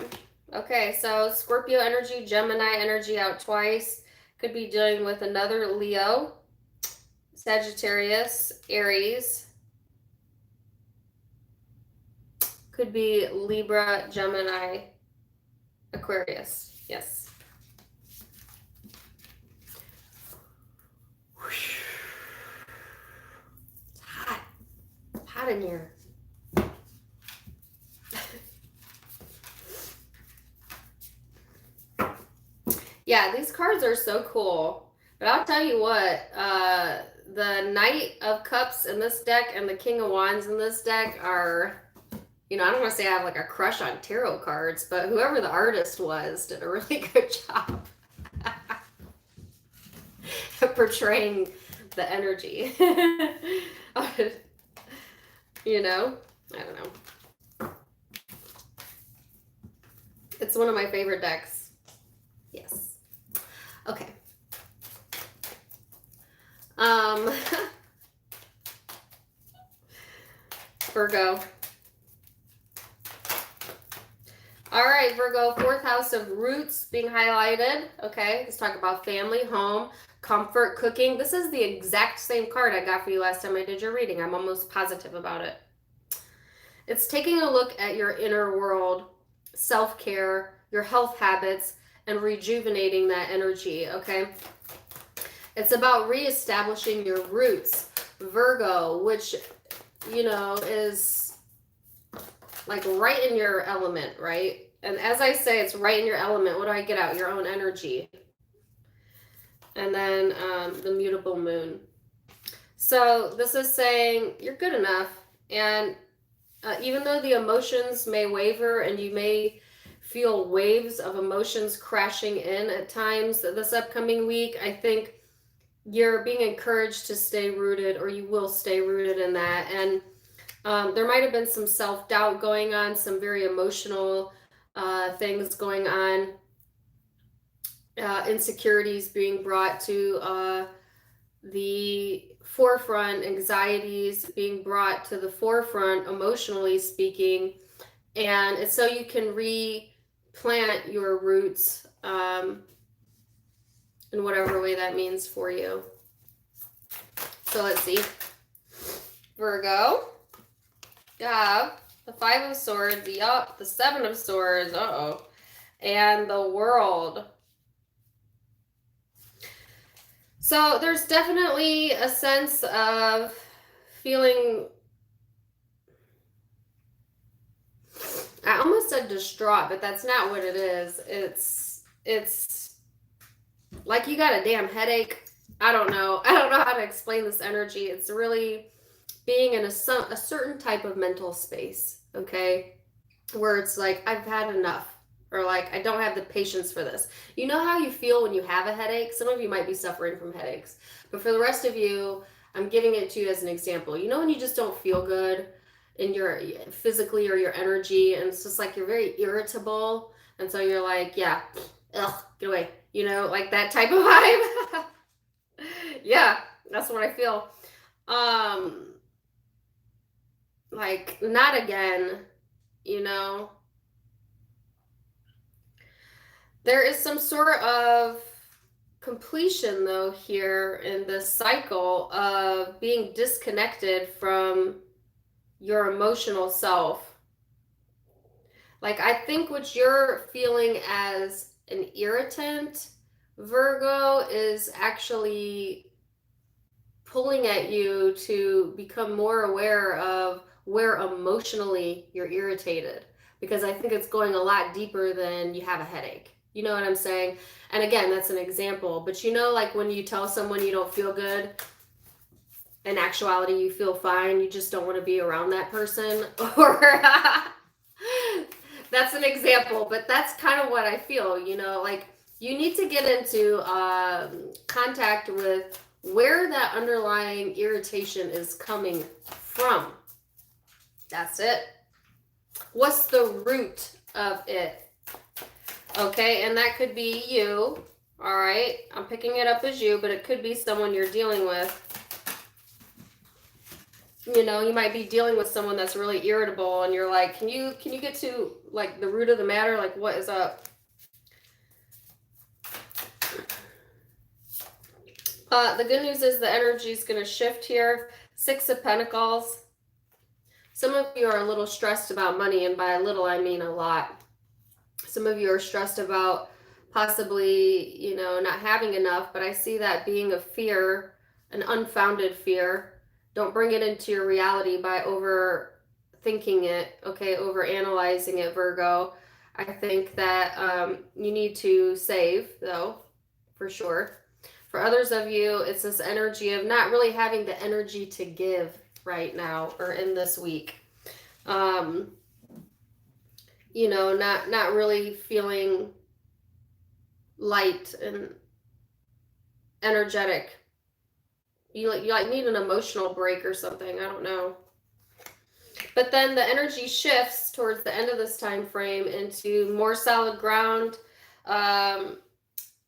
Okay, so Scorpio energy, Gemini energy out twice. Could be dealing with another Leo, Sagittarius, Aries. Could be Libra, Gemini, Aquarius. Yes. It's hot. It's hot in here. Yeah, these cards are so cool. But I'll tell you what, the Knight of Cups in this deck and the King of Wands in this deck are, you know, I don't want to say I have like a crush on tarot cards, but whoever the artist was did a really good job of portraying the energy. You know, I don't know. It's one of my favorite decks. Yes. Okay. Virgo. All right, Virgo, fourth house of roots being highlighted. Okay, let's talk about family, home, comfort, cooking. This is the exact same card I got for you last time I did your reading. I'm almost positive about it. It's taking a look at your inner world, self-care, your health habits, and rejuvenating that energy, okay? It's about reestablishing your roots, Virgo, which, you know, is like right in your element, right? And as I say, it's right in your element. What do I get out? Your own energy. And then the mutable moon. So this is saying you're good enough. And even though the emotions may waver and you may feel waves of emotions crashing in at times this upcoming week, I think you're being encouraged to stay rooted, or you will stay rooted in that. And there might have been some self-doubt going on, some very emotional things going on, insecurities being brought to the forefront, anxieties being brought to the forefront, emotionally speaking. And it's so you can replant your roots in whatever way that means for you. So let's see. Virgo. You have the Five of Swords, the Seven of Swords, and the World. So there's definitely a sense of feeling, I almost said distraught, but that's not what it is. It's like you got a damn headache. I don't know how to explain this energy. It's really being in a certain type of mental space, okay? Where it's like, I've had enough. Or like, I don't have the patience for this. You know how you feel when you have a headache? Some of you might be suffering from headaches. But for the rest of you, I'm giving it to you as an example. You know when you just don't feel good in your physically or your energy, and it's just like you're very irritable, and so you're like, yeah, ugh, get away. You know, like that type of vibe. Yeah, that's what I feel. Like, not again, you know. There is some sort of completion, though, here in this cycle of being disconnected from your emotional self. Like, I think what you're feeling as an irritant, Virgo, is actually pulling at you to become more aware of where emotionally you're irritated, because I think it's going a lot deeper than you have a headache. You know what I'm saying? And again, that's an example, but you know, like when you tell someone you don't feel good, in actuality you feel fine, you just don't want to be around that person, or that's an example, but that's kind of what I feel, you know, like you need to get into contact with where that underlying irritation is coming from. That's it. What's the root of it? Okay, and that could be you. All right, I'm picking it up as you, but it could be someone you're dealing with. You know, you might be dealing with someone that's really irritable, and you're like, can you get to like the root of the matter? Like, what is up? The good news is the energy is going to shift here. 6 of Pentacles. Some of you are a little stressed about money, and by a little, I mean a lot. Some of you are stressed about possibly, you know, not having enough, but I see that being a fear, an unfounded fear. Don't bring it into your reality by overthinking it, okay, overanalyzing it, Virgo. I think that you need to save, though, for sure. For others of you, it's this energy of not really having the energy to give right now or in this week. You know, not really feeling light and energetic. You like need an emotional break or something. I don't know. But then the energy shifts towards the end of this time frame into more solid ground.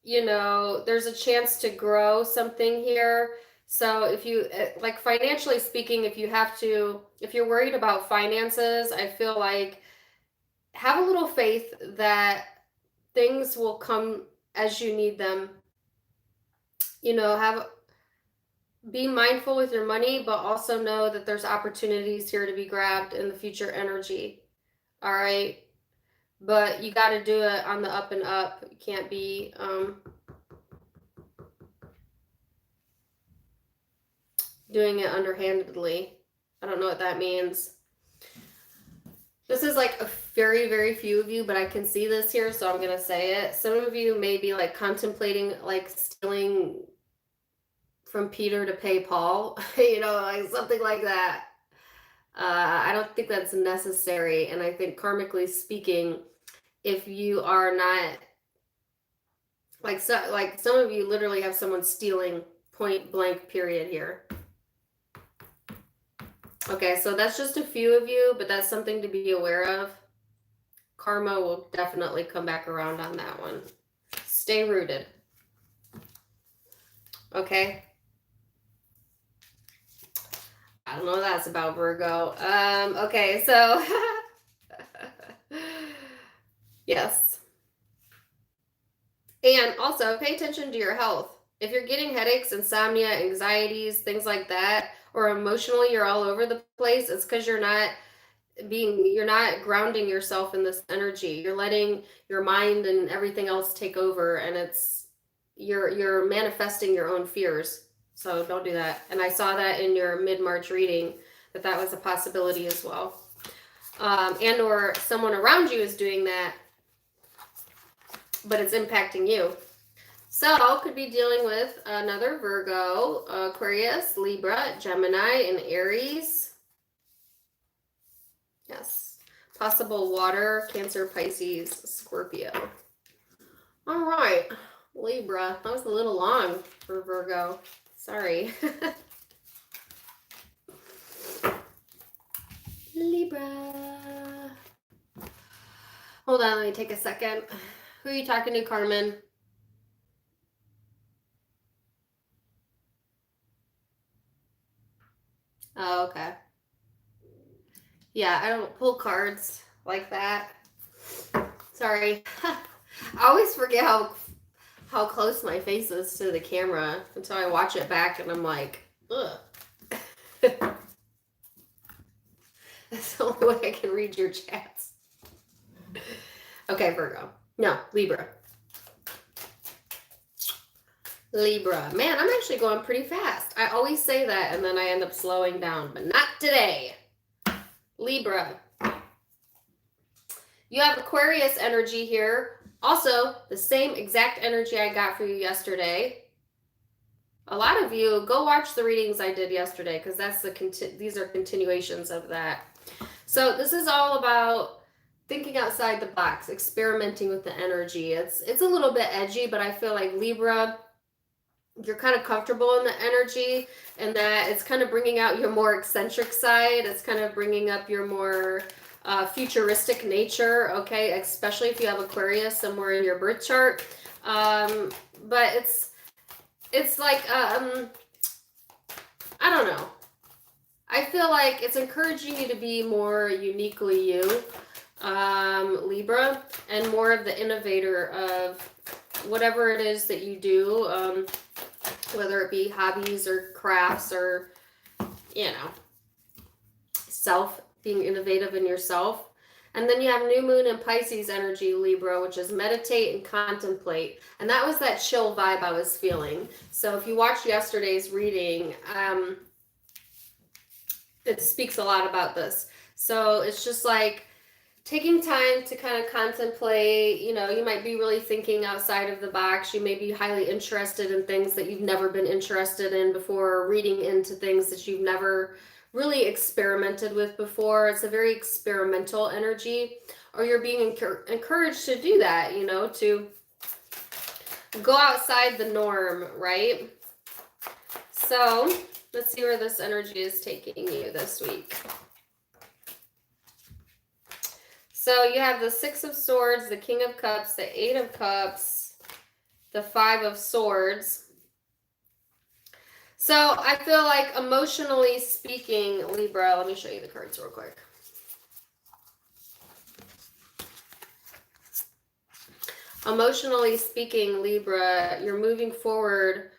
You know, there's a chance to grow something here. So if you, like financially speaking, if you're worried about finances, I feel like have a little faith that things will come as you need them. You know, be mindful with your money, but also know that there's opportunities here to be grabbed in the future energy. All right. But you got to do it on the up and up. You can't be doing it underhandedly. I don't know what that means. This is like a very, very few of you, but I can see this here, so I'm going to say it. Some of you may be like contemplating like stealing from Peter to pay Paul, you know, like something like that. I don't think that's necessary. And I think karmically speaking, if you are not like some of you literally have someone stealing point blank period here. Okay, so that's just a few of you, but that's something to be aware of. Karma will definitely come back around on that one. Stay rooted. Okay. I don't know what that's about, Virgo. Okay, so yes. And also pay attention to your health. If you're getting headaches, insomnia, anxieties, things like that, or emotionally you're all over the place, it's because you're not grounding yourself in this energy. You're letting your mind and everything else take over, and you're manifesting your own fears. So don't do that. And I saw that in your mid-March reading, that was a possibility as well. And or someone around you is doing that, but it's impacting you. So could be dealing with another Virgo, Aquarius, Libra, Gemini, and Aries. Yes. Possible water, Cancer, Pisces, Scorpio. All right. Libra. That was a little long for Virgo. Sorry. Libra. Hold on, let me take a second. Who are you talking to, Carmen? Oh, okay. Yeah, I don't pull cards like that. Sorry. I always forget how close my face is to the camera until I watch it back and I'm like, ugh. That's the only way I can read your chats. Okay, Virgo. No, Libra. Libra. Man, I'm actually going pretty fast. I always say that and then I end up slowing down, but not today. Libra. You have Aquarius energy here. Also, the same exact energy I got for you yesterday. A lot of you, go watch the readings I did yesterday, because these are continuations of that. So this is all about thinking outside the box, experimenting with the energy. It's a little bit edgy, but I feel like Libra, you're kind of comfortable in the energy, and that it's kind of bringing out your more eccentric side. It's kind of bringing up your more futuristic nature, okay, especially if you have Aquarius somewhere in your birth chart. But it's like I don't know. I feel like it's encouraging you to be more uniquely you, Libra, and more of the innovator of whatever it is that you do, whether it be hobbies or crafts or, you know, being innovative in yourself. And then you have new moon and Pisces energy, Libra, which is meditate and contemplate. And that was that chill vibe I was feeling. So if you watched yesterday's reading, it speaks a lot about this. So it's just like taking time to kind of contemplate. You know, you might be really thinking outside of the box. You may be highly interested in things that you've never been interested in before, reading into things that you've never really experimented with before. It's a very experimental energy, or you're being encouraged to do that, you know, to go outside the norm, right? So let's see where this energy is taking you this week. So you have the Six of Swords, the King of Cups, the Eight of Cups, the Five of Swords. So I feel like emotionally speaking, Libra, let me show you the cards real quick. Emotionally speaking, Libra, you're moving forward.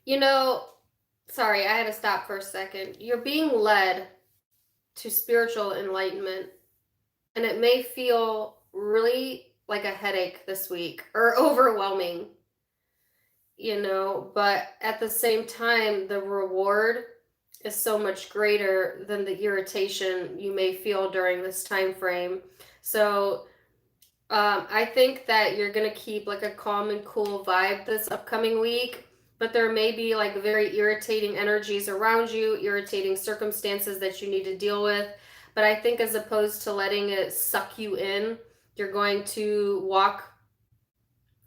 You know, sorry, I had to stop for a second. You're being led to spiritual enlightenment, and it may feel really like a headache this week or overwhelming, you know, but at the same time, the reward is so much greater than the irritation you may feel during this time frame. So I think that you're going to keep like a calm and cool vibe this upcoming week, but there may be like very irritating energies around you, irritating circumstances that you need to deal with. But I think as opposed to letting it suck you in, you're going to walk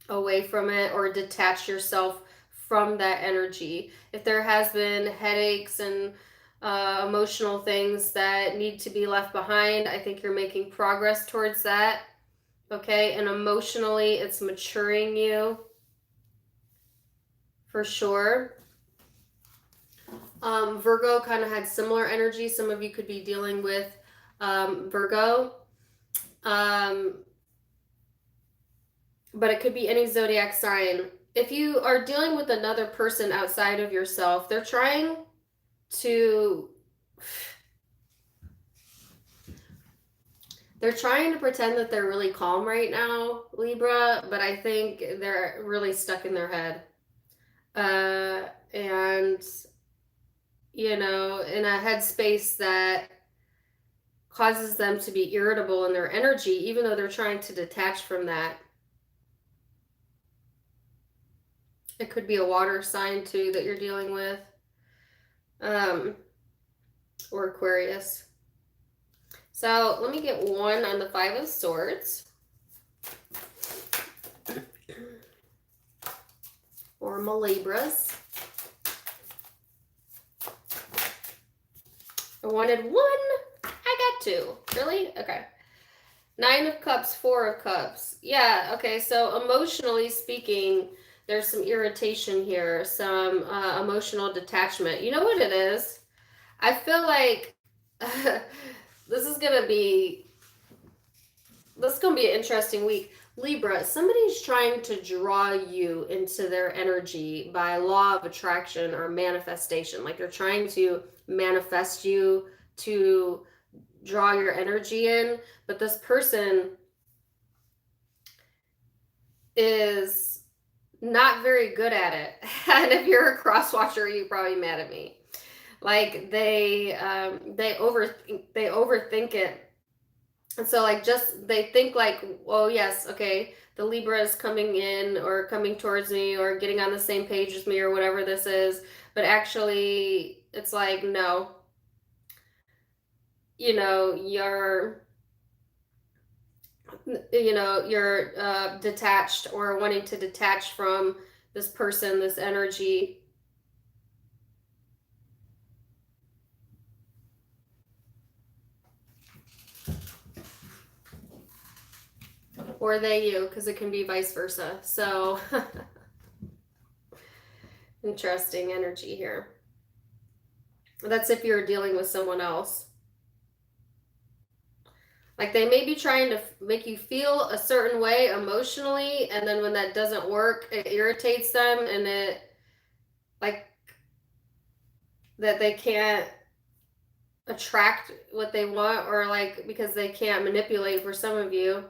away from it or detach yourself from that energy. If there has been headaches and emotional things that need to be left behind, I think you're making progress towards that. Okay, and emotionally, it's maturing you. For sure. Virgo kind of had similar energy. Some of you could be dealing with Virgo. But it could be any zodiac sign. If you are dealing with another person outside of yourself, they're trying to pretend that they're really calm right now, Libra, but I think they're really stuck in their head. And, you know, in a headspace that causes them to be irritable in their energy, even though they're trying to detach from that. It could be a water sign too that you're dealing with, or Aquarius. So let me get one on the Five of Swords. Or my Libras. I wanted one. I got two. Really? Okay. Nine of Cups, Four of Cups. Yeah, okay. So emotionally speaking, there's some irritation here, some emotional detachment. You know what it is? I feel like this is going to be an interesting week. Libra, somebody's trying to draw you into their energy by law of attraction or manifestation. Like they're trying to manifest you to draw your energy in. But this person is not very good at it. And if you're a cross watcher, you're probably mad at me. Like they overthink it. And so like just they think like, oh yes, okay, the Libra is coming in or coming towards me or getting on the same page as me or whatever this is. But actually it's like, no, you know, you're detached or wanting to detach from this person, this energy. Or they you, because it can be vice versa. So interesting energy here. That's if you're dealing with someone else. Like they may be trying to make you feel a certain way emotionally, and then when that doesn't work, it irritates them, and it like that they can't attract what they want, or like because they can't manipulate for some of you.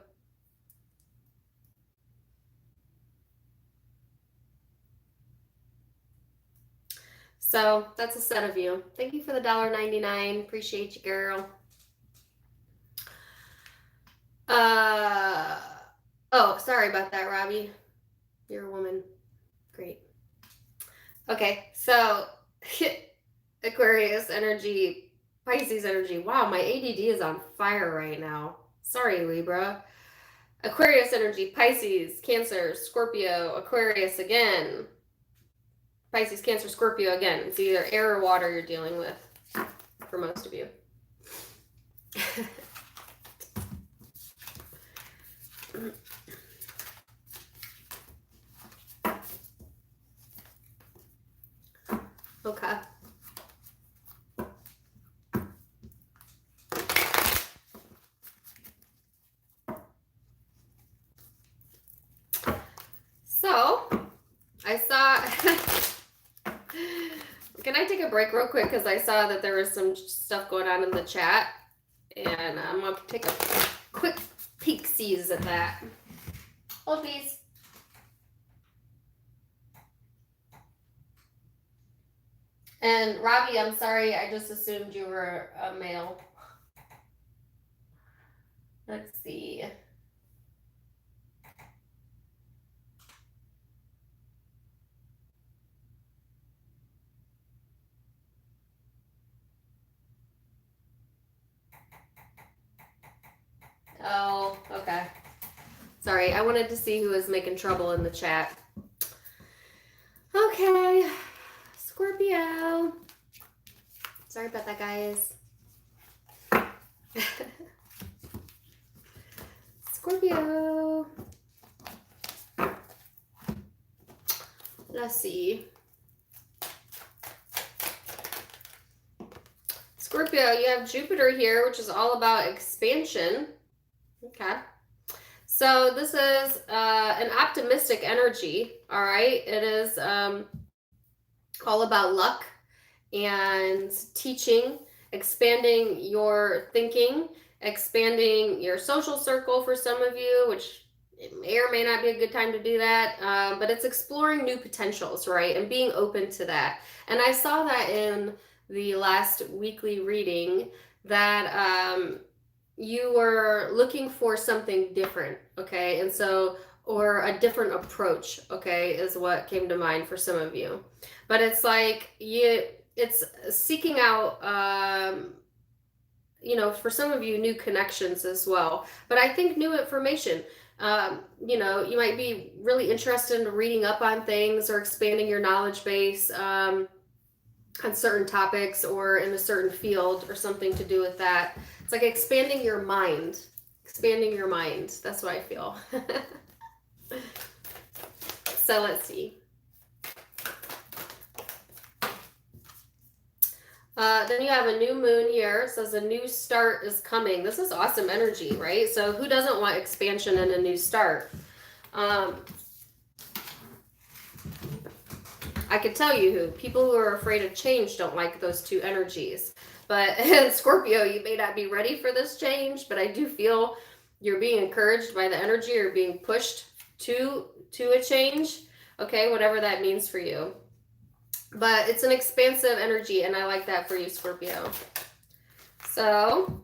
So that's a set of you. Thank you for the $1.99. Appreciate you, girl. Oh, sorry about that, Robbie. You're a woman. Great. Okay, so Aquarius energy, Pisces energy. Wow, my ADD is on fire right now. Sorry, Libra. Aquarius energy, Pisces, Cancer, Scorpio, Aquarius again. Pisces, Cancer, Scorpio again. It's either air or water you're dealing with for most of you. Okay. So, I saw, can I take a break real quick? Because I saw that there was some stuff going on in the chat. And I'm going to take a quick peek-sees at that. Hold please. And Robbie, I'm sorry, I just assumed you were a male. Let's see. Oh, okay. Sorry, I wanted to see who was making trouble in the chat. Okay. Scorpio. Sorry about that, guys. Scorpio. Let's see. Scorpio, you have Jupiter here, which is all about expansion. Okay. So this is an optimistic energy, all right? It is all about luck and teaching, expanding your thinking, expanding your social circle for some of you, which it may or may not be a good time to do that, but it's exploring new potentials, right? And being open to that. And I saw that in the last weekly reading that you were looking for something different, okay? And so, or a different approach, okay, is what came to mind for some of you. But it's like it's seeking out, you know, for some of you, new connections as well. But I think new information. You know, you might be really interested in reading up on things or expanding your knowledge base on certain topics or in a certain field or something to do with that. It's like expanding your mind. Expanding your mind. That's what I feel. So let's see. Then you have a new moon here. It says a new start is coming. This is awesome energy, right? So who doesn't want expansion and a new start? I could tell you who. People who are afraid of change don't like those two energies. But Scorpio, you may not be ready for this change, but I do feel you're being encouraged by the energy or being pushed to a change, okay, whatever that means for you. But it's an expansive energy, and I like that for you, Scorpio. So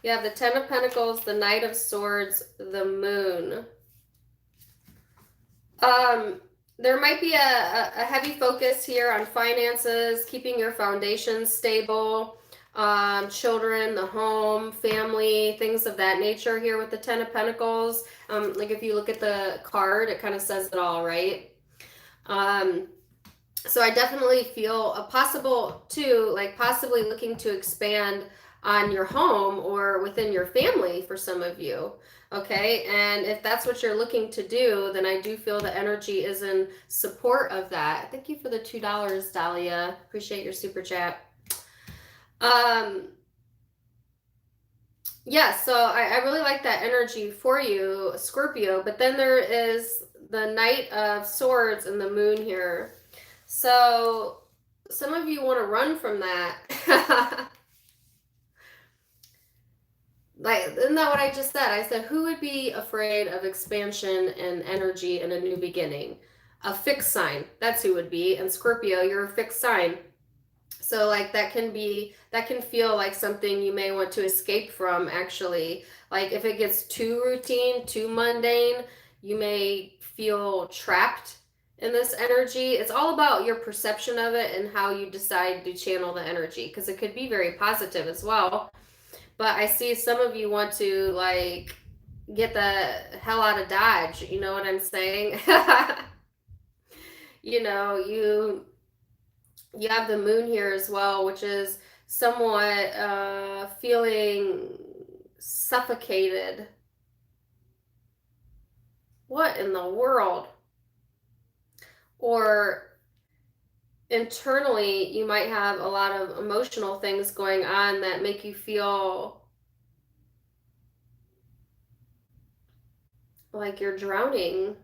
you have the Ten of Pentacles, the Knight of Swords, the Moon. There might be a heavy focus here on finances, keeping your foundation stable, children, the home, family, things of that nature here with the Ten of Pentacles. Like if you look at the card, it kind of says it all, right? So I definitely feel a possible too, like possibly looking to expand on your home or within your family for some of you. Okay, and if that's what you're looking to do, then I do feel the energy is in support of that. Thank you for the $2, Dahlia. Appreciate your super chat. Yeah, so I really like that energy for you, Scorpio. But then there is the Knight of Swords and the Moon here. So some of you want to run from that. Like, isn't that what I just said? I said, who would be afraid of expansion and energy and a new beginning? A fixed sign. That's who would be. And Scorpio, you're a fixed sign. So like that can feel like something you may want to escape from, actually. Like if it gets too routine, too mundane, you may feel trapped in this energy. It's all about your perception of it and how you decide to channel the energy, because it could be very positive as well. But I see some of you want to like get the hell out of Dodge. You know what I'm saying? You know, you have the Moon here as well, which is somewhat feeling suffocated. What in the world? Or internally, you might have a lot of emotional things going on that make you feel like you're drowning.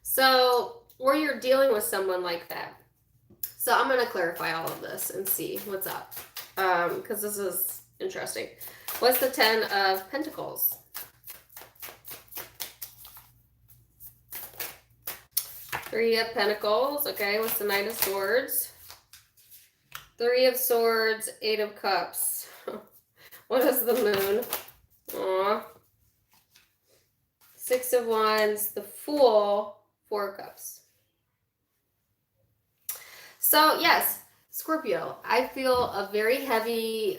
So, or you're dealing with someone like that. So I'm going to clarify all of this and see what's up, because this is interesting. What's the Ten of Pentacles? Three of Pentacles. Okay, what's the Knight of Swords? Three of Swords, Eight of Cups. What is the Moon? Aw. Six of Wands, the Fool, Four of Cups. So yes, Scorpio, I feel a very heavy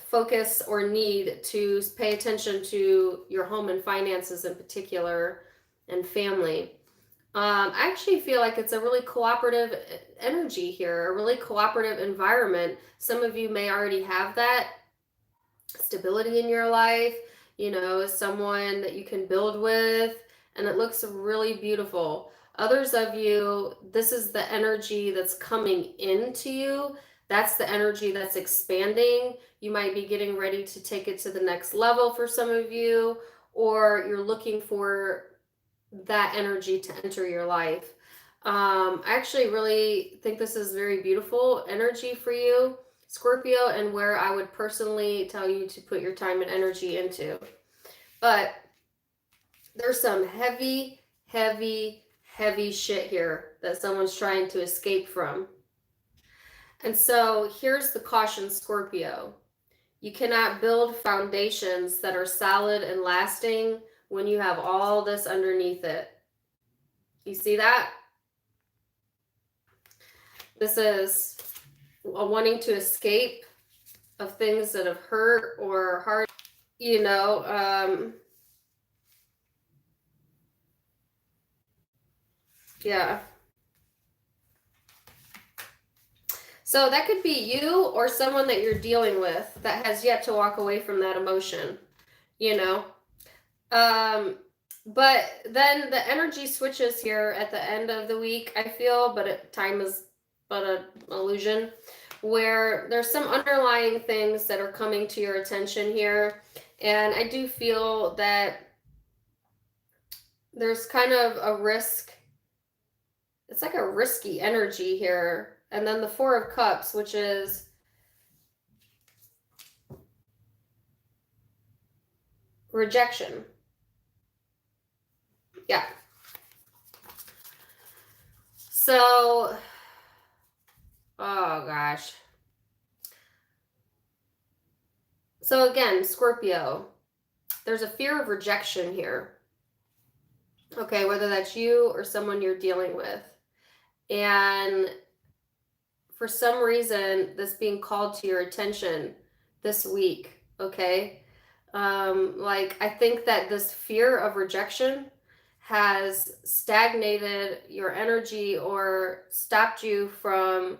focus or need to pay attention to your home and finances in particular, and family. I actually feel like it's a really cooperative energy here, a really cooperative environment. Some of you may already have that stability in your life, you know, someone that you can build with, and it looks really beautiful. Others of you, this is the energy that's coming into you. That's the energy that's expanding. You might be getting ready to take it to the next level for some of you, or you're looking for that energy to enter your life. I actually really think this is very beautiful energy for you, Scorpio, and where I would personally tell you to put your time and energy into. But there's some heavy, heavy, heavy shit here that someone's trying to escape from. And so here's the caution, Scorpio. You cannot build foundations that are solid and lasting when you have all this underneath it. You see that? This is a wanting to escape of things that have hurt or hard, you know, yeah. So that could be you or someone that you're dealing with that has yet to walk away from that emotion, you know. But then the energy switches here at the end of the week, I feel, but time is but an illusion, where there's some underlying things that are coming to your attention here. And I do feel that there's kind of a risk. It's like a risky energy here. And then the Four of Cups, which is rejection. Yeah. So, oh gosh. So again, Scorpio, there's a fear of rejection here. Okay, whether that's you or someone you're dealing with. And for some reason, this being called to your attention this week, okay? Like, I think that this fear of rejection has stagnated your energy or stopped you from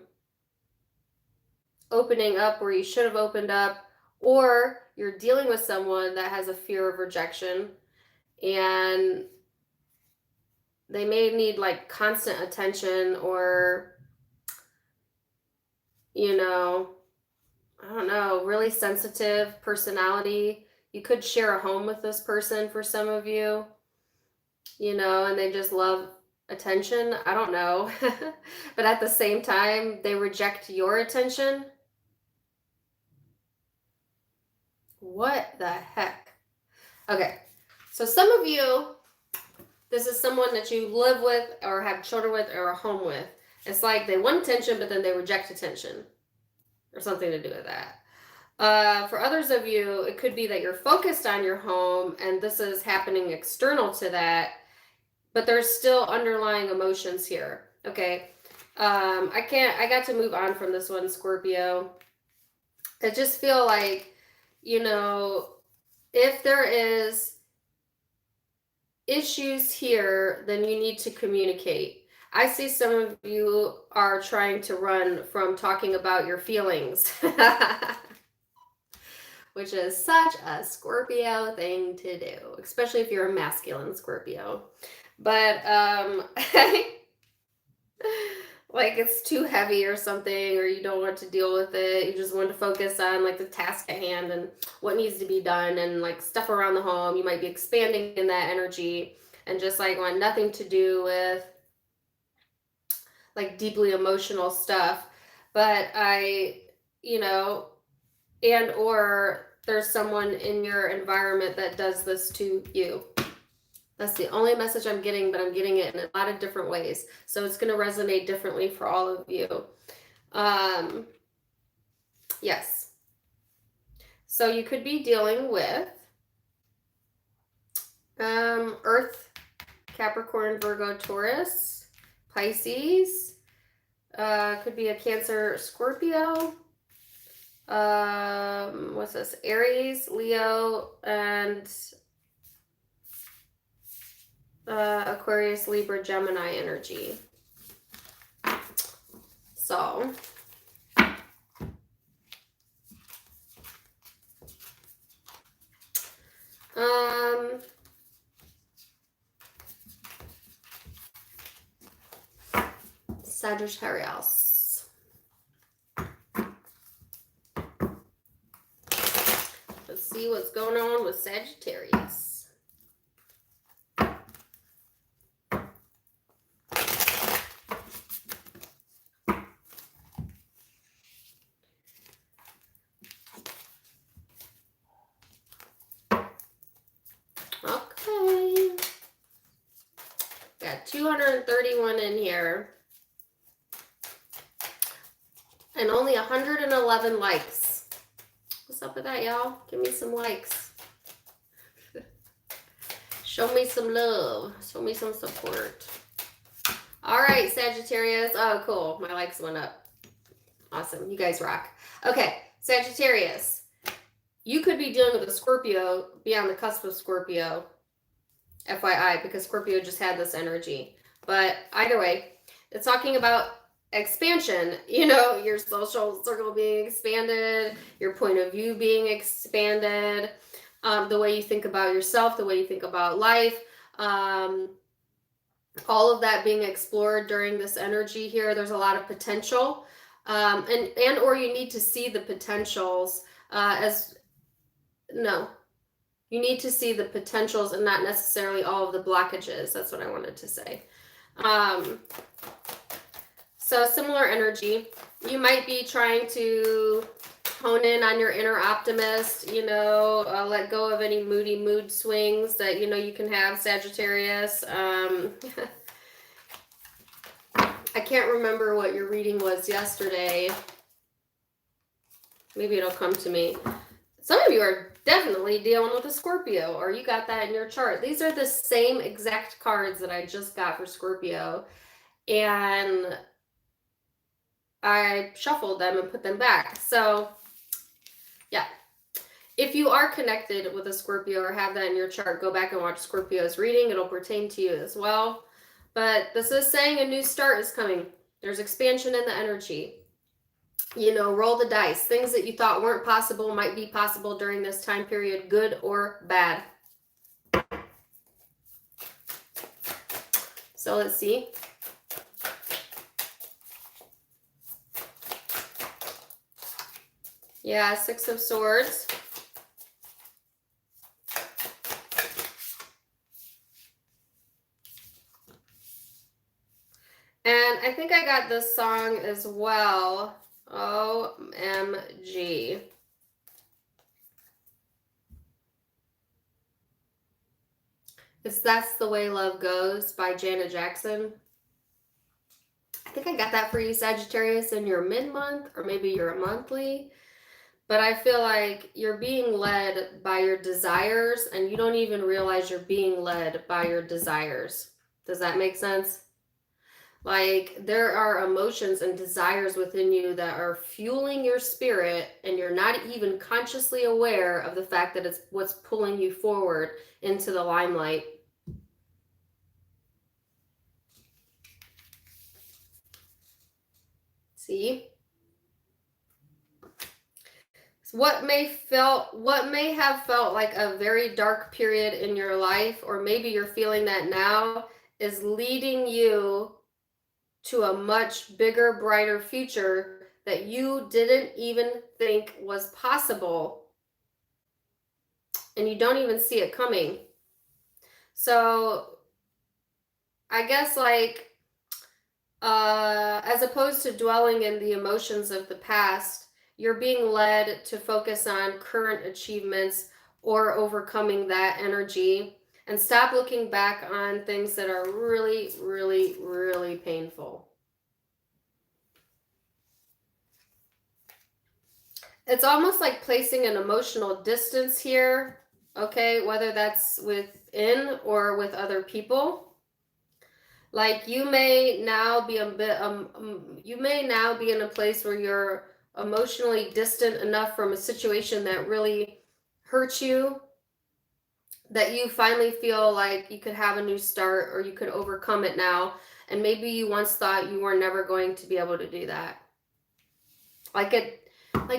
opening up where you should have opened up, or you're dealing with someone that has a fear of rejection and they may need like constant attention or, you know, I don't know, really sensitive personality. You could share a home with this person for some of you, you know, and they just love attention. I don't know. But at the same time, they reject your attention. What the heck? Okay, so some of you, this is someone that you live with or have children with or a home with. It's like they want attention, but then they reject attention or something to do with that. For others of you, it could be that you're focused on your home and this is happening external to that, but there's still underlying emotions here. Okay. I got to move on from this one, Scorpio. I just feel like, you know, if there is issues here, then you need to communicate. I see some of you are trying to run from talking about your feelings, which is such a Scorpio thing to do, especially if you're a masculine Scorpio. But like it's too heavy or something, or you don't want to deal with it. You just want to focus on like the task at hand and what needs to be done and like stuff around the home. You might be expanding in that energy and just like want nothing to do with like deeply emotional stuff. But you know, and or there's someone in your environment that does this to you. That's the only message I'm getting, but I'm getting it in a lot of different ways. So it's going to resonate differently for all of you. Yes. So you could be dealing with Earth, Capricorn, Virgo, Taurus, Pisces. Could be a Cancer, Scorpio. What's this? Aries, Leo, and Aquarius, Libra, Gemini energy. So Sagittarius. Let's see what's going on with Sagittarius. Okay. Got 231 in here. And only 111 likes. What's up with that, y'all? Give me some likes. Show me some love. Show me some support. All right, Sagittarius. Oh, cool. My likes went up. Awesome. You guys rock. Okay, Sagittarius. You could be dealing with a Scorpio, be on the cusp of Scorpio. FYI, because Scorpio just had this energy. But either way, it's talking about expansion, you know, your social circle being expanded, your point of view being expanded, the way you think about yourself, the way you think about life, all of that being explored during this energy here. There's a lot of potential, and or you need to see the potentials you need to see the potentials and not necessarily all of the blockages. That's what I wanted to say. So similar energy. You might be trying to hone in on your inner optimist, you know, let go of any moody mood swings that, you know, you can have, Sagittarius. I can't remember what your reading was yesterday. Maybe it'll come to me. Some of you are definitely dealing with a Scorpio, or you got that in your chart. These are the same exact cards that I just got for Scorpio. And I shuffled them and put them back. So, yeah. If you are connected with a Scorpio or have that in your chart, go back and watch Scorpio's reading. It'll pertain to you as well. But this is saying a new start is coming. There's expansion in the energy. You know, roll the dice. Things that you thought weren't possible might be possible during this time period, good or bad. So let's see. Yeah, Six of Swords. And I think I got this song as well. OMG. It's That's the Way Love Goes by Janet Jackson. I think I got that for you, Sagittarius, in your mid-month, or maybe your monthly. But I feel like you're being led by your desires, and you don't even realize you're being led by your desires. Does that make sense? Like, there are emotions and desires within you that are fueling your spirit, and you're not even consciously aware of the fact that it's what's pulling you forward into the limelight. See? So what may have felt like a very dark period in your life, or maybe you're feeling that now, is leading you to a much bigger, brighter future that you didn't even think was possible. And you don't even see it coming. So I guess, like, as opposed to dwelling in the emotions of the past, you're being led to focus on current achievements or overcoming that energy, and stop looking back on things that are really, really, really painful. It's almost like placing an emotional distance here, okay, whether that's within or with other people. Like, you may now be in a place where you're emotionally distant enough from a situation that really hurt you, that you finally feel like you could have a new start, or you could overcome it now. And maybe you once thought you were never going to be able to do that. Like,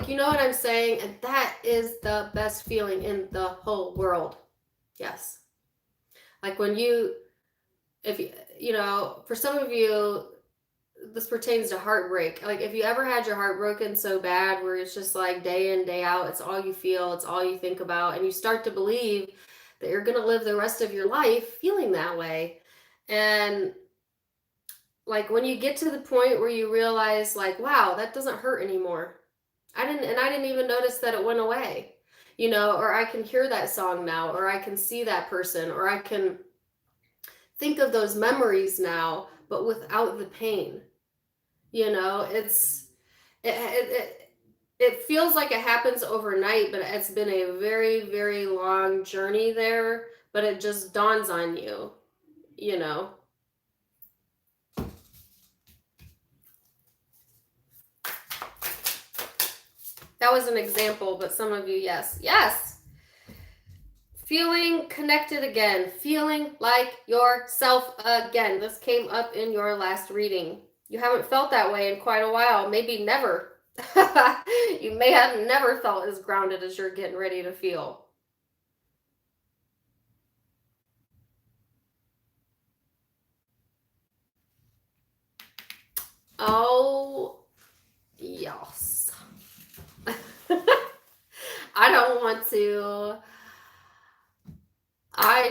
you know what I'm saying? And that is the best feeling in the whole world. Yes. Like, when for some of you, this pertains to heartbreak. Like, if you ever had your heart broken so bad where it's just like day in, day out, it's all you feel, it's all you think about, and you start to believe that you're going to live the rest of your life feeling that way. And like, when you get to the point where you realize, like, wow, that doesn't hurt anymore. I didn't even notice that it went away, you know, or I can hear that song now, or I can see that person, or I can think of those memories now, but without the pain. You know, it feels like it happens overnight, but it's been a very, very long journey there, but it just dawns on you, you know. That was an example, but some of you, yes. Feeling connected again, feeling like yourself again. This came up in your last reading. You haven't felt that way in quite a while, maybe never. You may have never felt as grounded as you're getting ready to feel. Oh, yes. I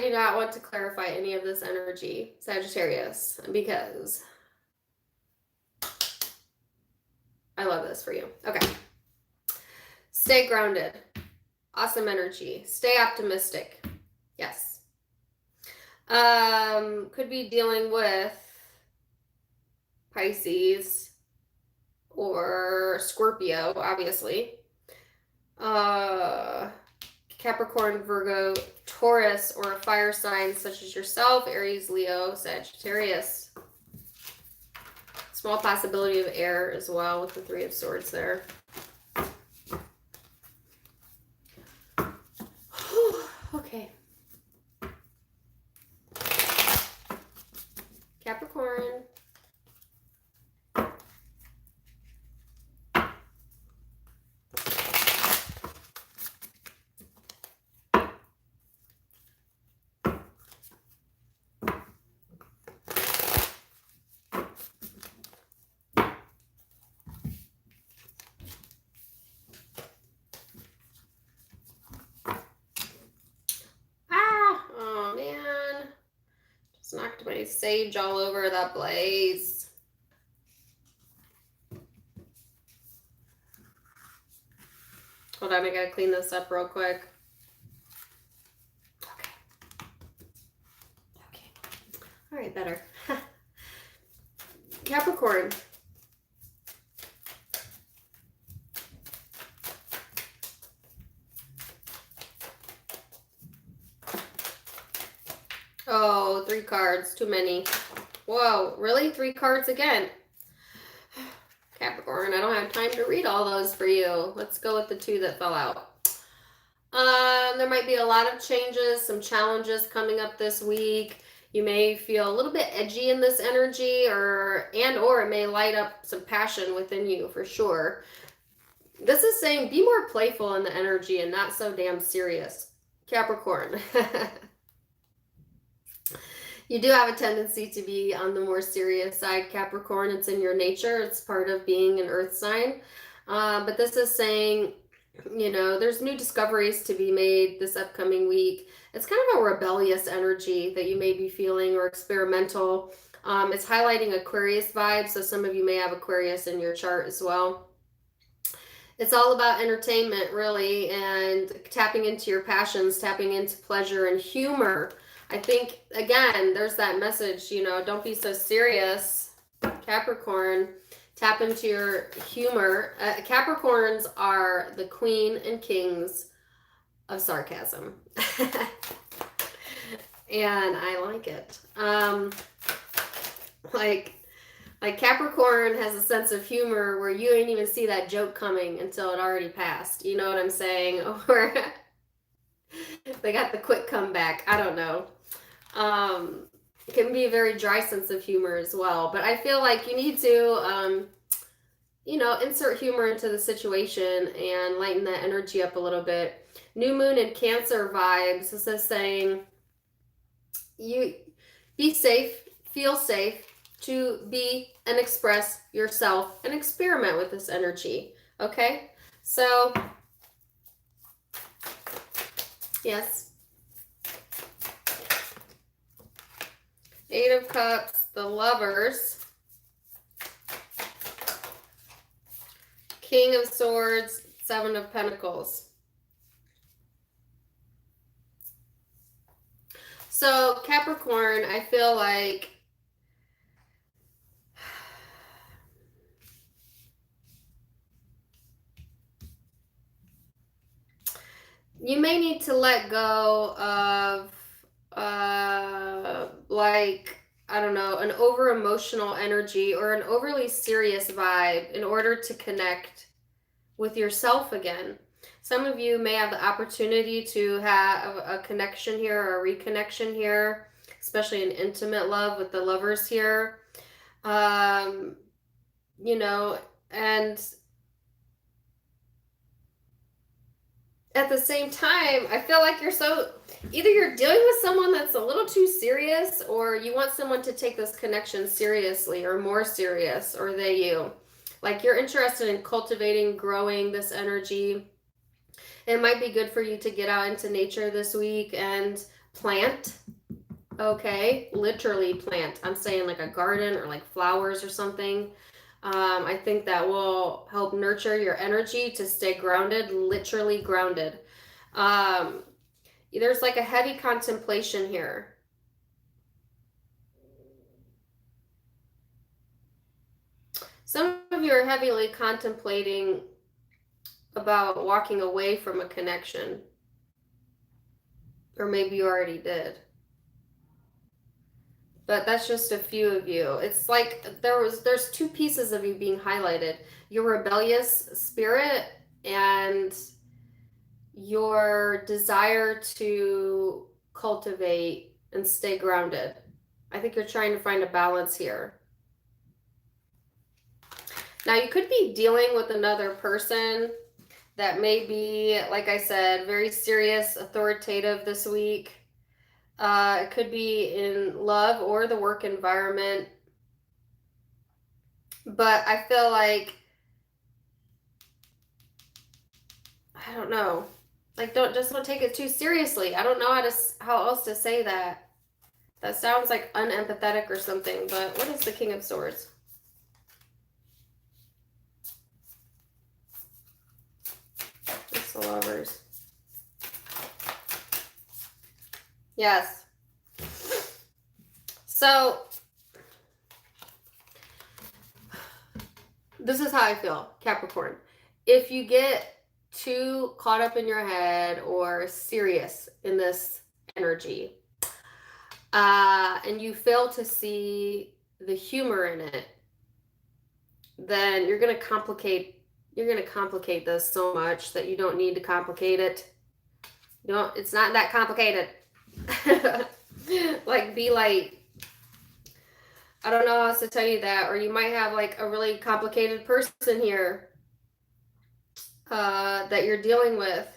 do not want to clarify any of this energy, Sagittarius, because I love this for you. Okay. Stay grounded. Awesome energy. Stay optimistic. Yes. Could be dealing with Pisces or Scorpio, obviously. Capricorn, Virgo, Taurus, or a fire sign such as yourself, Aries, Leo, Sagittarius. Small possibility of air as well with the Three of Swords there. Okay. Capricorn. Oh man. Just knocked my sage all over that blaze. Hold on, I gotta clean this up real quick. Okay. All right, better. Capricorn. Oh, 3 cards. Too many. Whoa, really? 3 cards again? Capricorn, I don't have time to read all those for you. Let's go with the 2 that fell out. There might be a lot of changes, some challenges coming up this week. You may feel a little bit edgy in this energy, or it may light up some passion within you for sure. This is saying be more playful in the energy and not so damn serious. Capricorn. You do have a tendency to be on the more serious side, Capricorn. It's in your nature. It's part of being an earth sign. But this is saying, you know, there's new discoveries to be made this upcoming week. It's kind of a rebellious energy that you may be feeling, or experimental. It's highlighting Aquarius vibes, so some of you may have Aquarius in your chart as well. It's all about entertainment, really, and tapping into your passions, tapping into pleasure and humor. I think, again, there's that message, you know, don't be so serious, Capricorn. Tap into your humor. Capricorns are the queen and kings of sarcasm. And I like it. Like Capricorn has a sense of humor where you ain't even see that joke coming until it already passed. You know what I'm saying? Or they got the quick comeback. I don't know. It can be a very dry sense of humor as well. But I feel like you need to, you know, insert humor into the situation and lighten that energy up a little bit. New moon and Cancer vibes. This is saying you be safe, feel safe to be and express yourself and experiment with this energy. Okay? So, yes. 8 of Cups, the Lovers, King of Swords, 7 of Pentacles. So Capricorn, I feel like you may need to let go of like, I don't know, an over emotional energy or an overly serious vibe in order to connect with yourself again. Some of you may have the opportunity to have a connection here or a reconnection here, especially an intimate love with the Lovers here. You know, and at the same time, I feel like either you're dealing with someone that's a little too serious, or you want someone to take this connection seriously or more serious, or you. Like you're interested in cultivating, growing this energy. It might be good for you to get out into nature this week and plant. Okay, literally plant. I'm saying like a garden or like flowers or something. I think that will help nurture your energy to stay grounded, literally grounded. Um, there's like a heavy contemplation here. Some of you are heavily contemplating about walking away from a connection. Or maybe you already did. But that's just a few of you. It's like there's two pieces of you being highlighted. Your rebellious spirit and your desire to cultivate and stay grounded. I think you're trying to find a balance here. Now, you could be dealing with another person that may be, like I said, very serious, authoritative this week. It could be in love or the work environment. But I feel like, I don't know. Like, don't take it too seriously. I don't know how else to say that. That sounds like unempathetic or something, but what is the King of Swords? It's the Lovers. Yes. So, this is how I feel, Capricorn. If you get too caught up in your head or serious in this energy, and you fail to see the humor in it, then you're gonna complicate this so much that you don't need to complicate it. It's not that complicated. Like, be light. I don't know how else to tell you that. Or you might have like a really complicated person here that you're dealing with.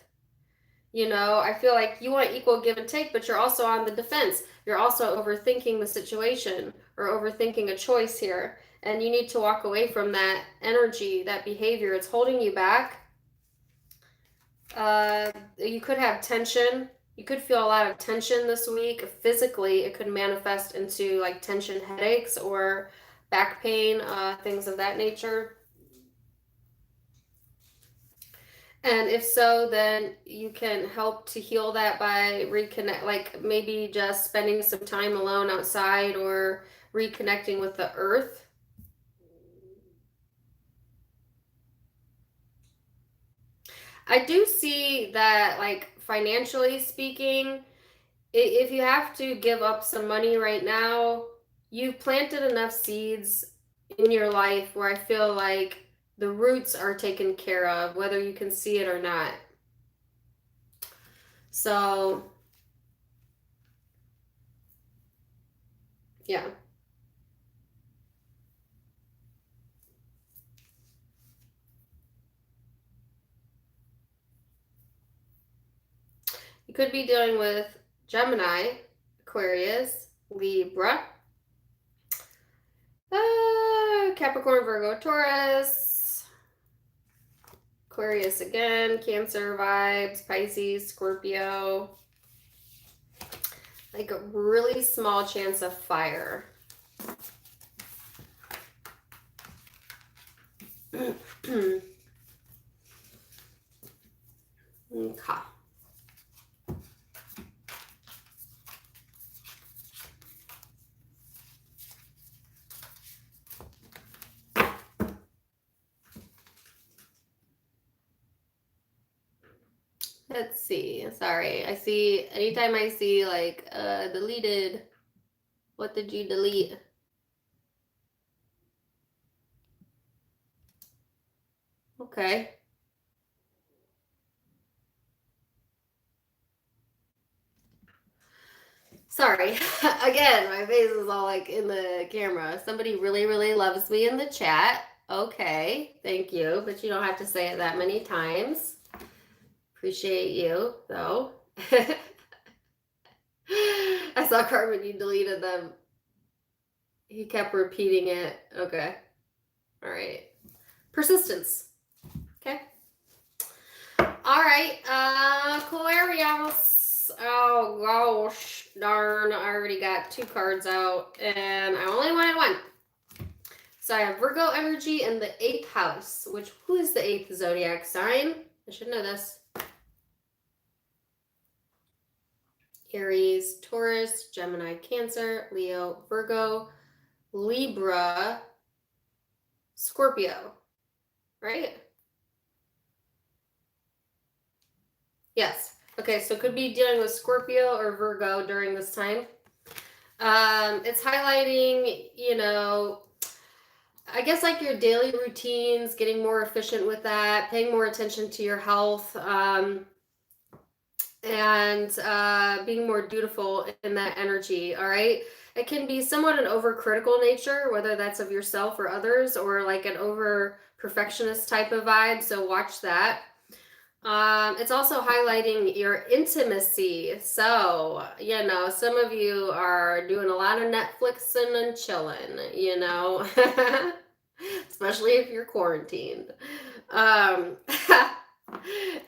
You know, I feel like you want equal give and take, but you're also on the defense. You're also overthinking the situation or overthinking a choice here. And you need to walk away from that energy, that behavior. It's holding you back. You could have tension. You could feel a lot of tension this week. Physically, it could manifest into like tension headaches or back pain, things of that nature. And if so, then you can help to heal that by like maybe just spending some time alone outside or reconnecting with the earth. I do see that, like, financially speaking, if you have to give up some money right now, you've planted enough seeds in your life where I feel like the roots are taken care of, whether you can see it or not. So, yeah. You could be dealing with Gemini, Aquarius, Libra, Capricorn, Virgo, Taurus, Aquarius again, Cancer vibes, Pisces, Scorpio. Like a really small chance of fire. Okay. Let's see. Sorry. I see, anytime I see like deleted, what did you delete? Okay. Sorry. Again, my face is all like in the camera. Somebody really, really loves me in the chat. Okay. Thank you. But you don't have to say it that many times. Appreciate you, though. I saw Carmen, you deleted them. He kept repeating it. Okay. All right. Persistence. Okay. All right. Aquarius. Oh, gosh. Darn. I already got 2 cards out, and I only wanted 1. So I have Virgo energy in the 8th house, which who is the 8th zodiac sign? I should know this. Aries, Taurus, Gemini, Cancer, Leo, Virgo, Libra, Scorpio, right? Yes. Okay, so could be dealing with Scorpio or Virgo during this time. It's highlighting, you know, I guess like your daily routines, getting more efficient with that, paying more attention to your health, and being more dutiful in that energy. All right. It can be somewhat an overcritical nature, whether that's of yourself or others, or like an over perfectionist type of vibe. So watch that. It's also highlighting your intimacy. So, you know, some of you are doing a lot of Netflixing and chilling, you know, especially if you're quarantined.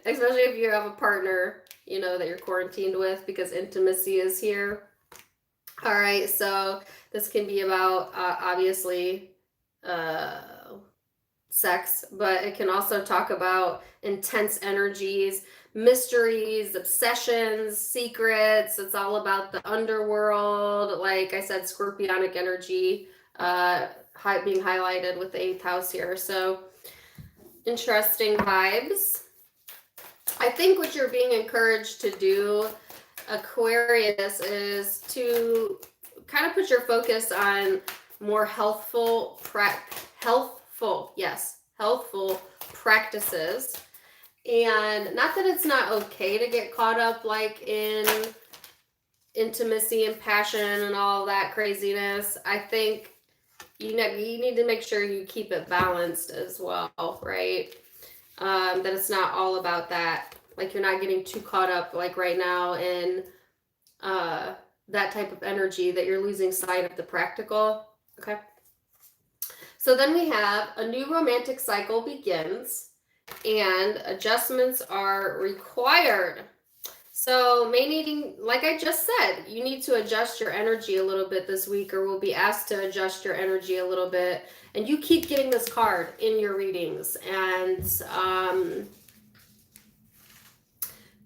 Especially if you have a partner, you know, that you're quarantined with, because intimacy is here. All right, so this can be about obviously sex, but it can also talk about intense energies, mysteries, obsessions, secrets. It's all about the underworld. Like I said, scorpionic energy being highlighted with the 8th house here. So interesting vibes. I think what you're being encouraged to do, Aquarius, is to kind of put your focus on more healthful practices. And not that it's not okay to get caught up like in intimacy and passion and all that craziness. I think you need to make sure you keep it balanced as well, right? That it's not all about that. Like you're not getting too caught up like right now in that type of energy that you're losing sight of the practical. Okay. So then we have a new romantic cycle begins and adjustments are required. So like I just said, you need to adjust your energy a little bit this week, or will be asked to adjust your energy a little bit. And you keep getting this card in your readings. And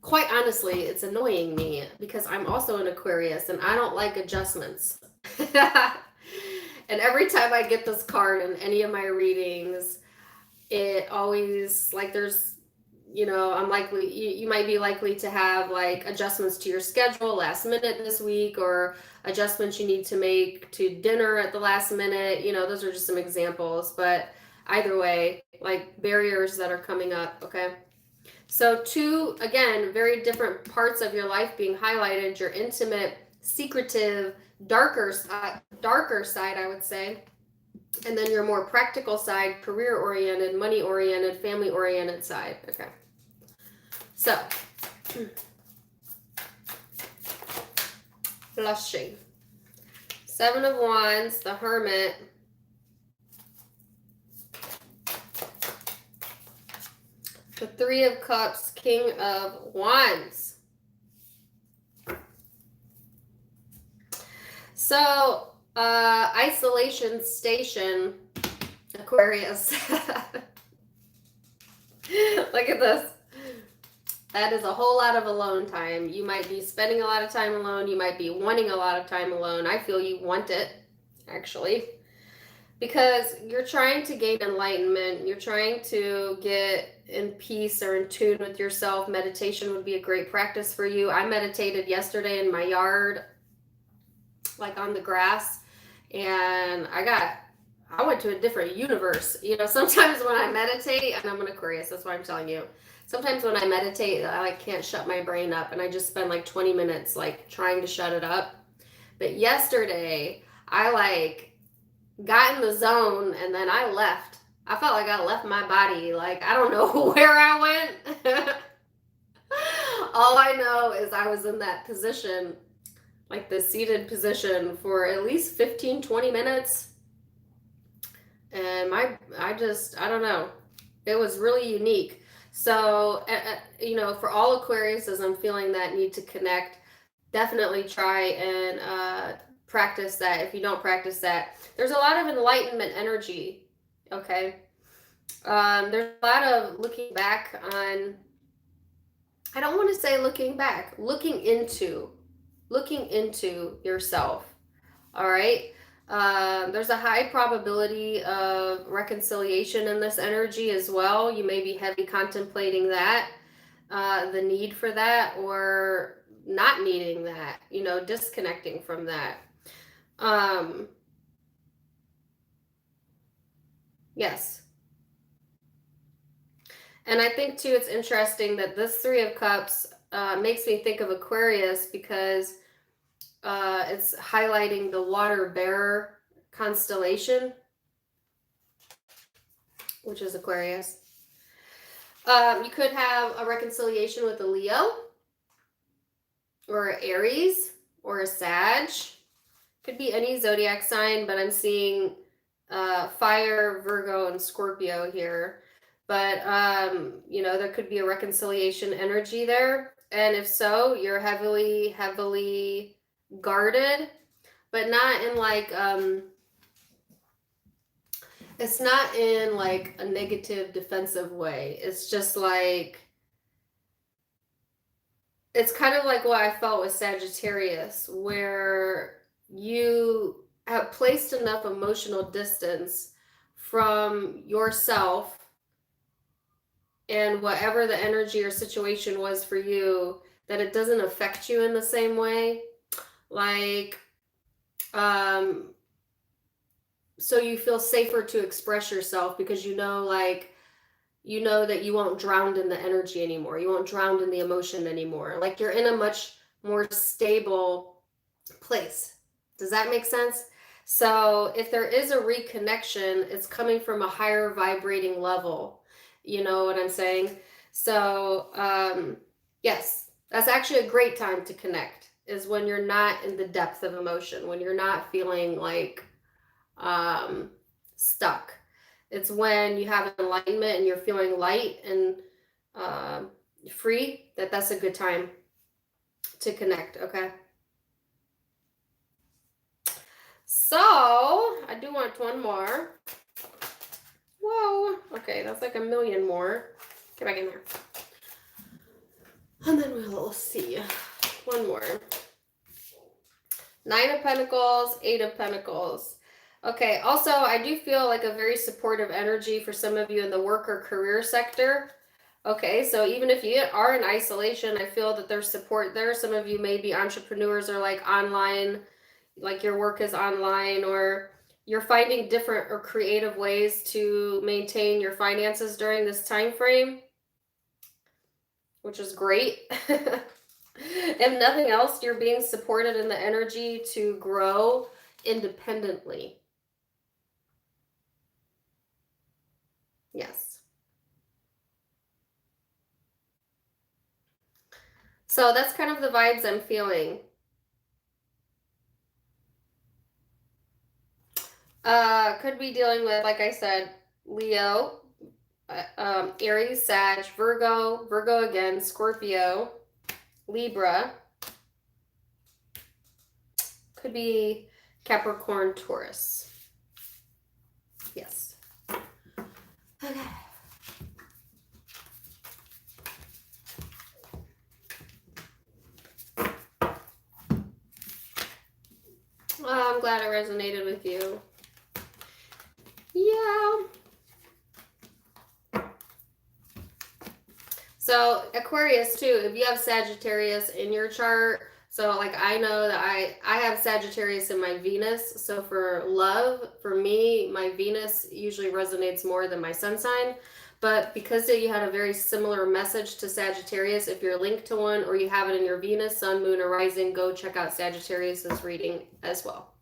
quite honestly, it's annoying me because I'm also an Aquarius and I don't like adjustments. And every time I get this card in any of my readings, it always, like, there's, you know, I'm likely, you might be likely to have like adjustments to your schedule last minute this week, or adjustments you need to make to dinner at the last minute. You know, those are just some examples, but either way, like barriers that are coming up. Okay. So two, again, very different parts of your life being highlighted: your intimate, secretive, darker side, I would say. And then your more practical side, career-oriented, money-oriented, family-oriented side. Okay. So, flushing. 7 of Wands, the Hermit. The 3 of Cups, King of Wands. So, isolation station, Aquarius. Look at this. That is a whole lot of alone time. You might be spending a lot of time alone. You might be wanting a lot of time alone. I feel you want it, actually, because you're trying to gain enlightenment. You're trying to get in peace or in tune with yourself. Meditation would be a great practice for you. I meditated yesterday in my yard, like on the grass, and I went to a different universe. You know, sometimes when I meditate, and I'm an Aquarius, that's why I'm telling you. Sometimes when I meditate, I like can't shut my brain up, and I just spend like 20 minutes like trying to shut it up. But yesterday, I like got in the zone, and then I left. I felt like I left my body. Like, I don't know where I went. All I know is I was in that position, like the seated position, for at least 15-20 minutes. And I don't know. It was really unique. So, you know, for all Aquariuses, I'm feeling that need to connect. Definitely try and practice that, if you don't practice that. There's a lot of enlightenment energy, okay? There's a lot of looking back on, I don't want to say looking back, looking into yourself, all right? There's a high probability of reconciliation in this energy as well. You may be heavy contemplating that, the need for that, or not needing that, you know, disconnecting from that. Yes. And I think too, it's interesting that this Three of Cups makes me think of Aquarius, because it's highlighting the water bearer constellation, which is Aquarius. You could have a reconciliation with a Leo, or Aries, or a Sag. Could be any zodiac sign, but I'm seeing fire, Virgo, and Scorpio here. But, you know, there could be a reconciliation energy there. And if so, you're heavily, heavily guarded, but not in like, it's not in like a negative defensive way. It's just like, it's kind of like what I felt with Sagittarius, where you have placed enough emotional distance from yourself and whatever the energy or situation was for you, that it doesn't affect you in the same way. Like, so you feel safer to express yourself, because you know, like, you know that you won't drown in the energy anymore. You won't drown in the emotion anymore. Like, you're in a much more stable place. Does that make sense? So if there is a reconnection, it's coming from a higher vibrating level. You know what I'm saying? So, yes, that's actually a great time to connect, is when you're not in the depth of emotion, when you're not feeling like stuck. It's when you have enlightenment and you're feeling light and free, that's a good time to connect, okay? So, I do want one more. Whoa, okay, that's like a million more. Get back in there. And then we'll see. One more. Nine of Pentacles, Eight of Pentacles. Okay, also, I do feel like a very supportive energy for some of you in the work or career sector. Okay, so even if you are in isolation, I feel that there's support there. Some of you may be entrepreneurs, or like online, like your work is online, or you're finding different or creative ways to maintain your finances during this time frame, which is great. If nothing else, you're being supported in the energy to grow independently. Yes. So that's kind of the vibes I'm feeling. Could be dealing with, like I said, Leo, Aries, Sag, Virgo again, Scorpio, Libra. Could be Capricorn, Taurus. Yes. Okay. Well, I'm glad it resonated with you. Yeah. So Aquarius too, if you have Sagittarius in your chart, so like I know that I have Sagittarius in my Venus. So for love, for me, my Venus usually resonates more than my sun sign. But because you had a very similar message to Sagittarius, if you're linked to one or you have it in your Venus, Sun, Moon, or Rising, go check out Sagittarius's reading as well.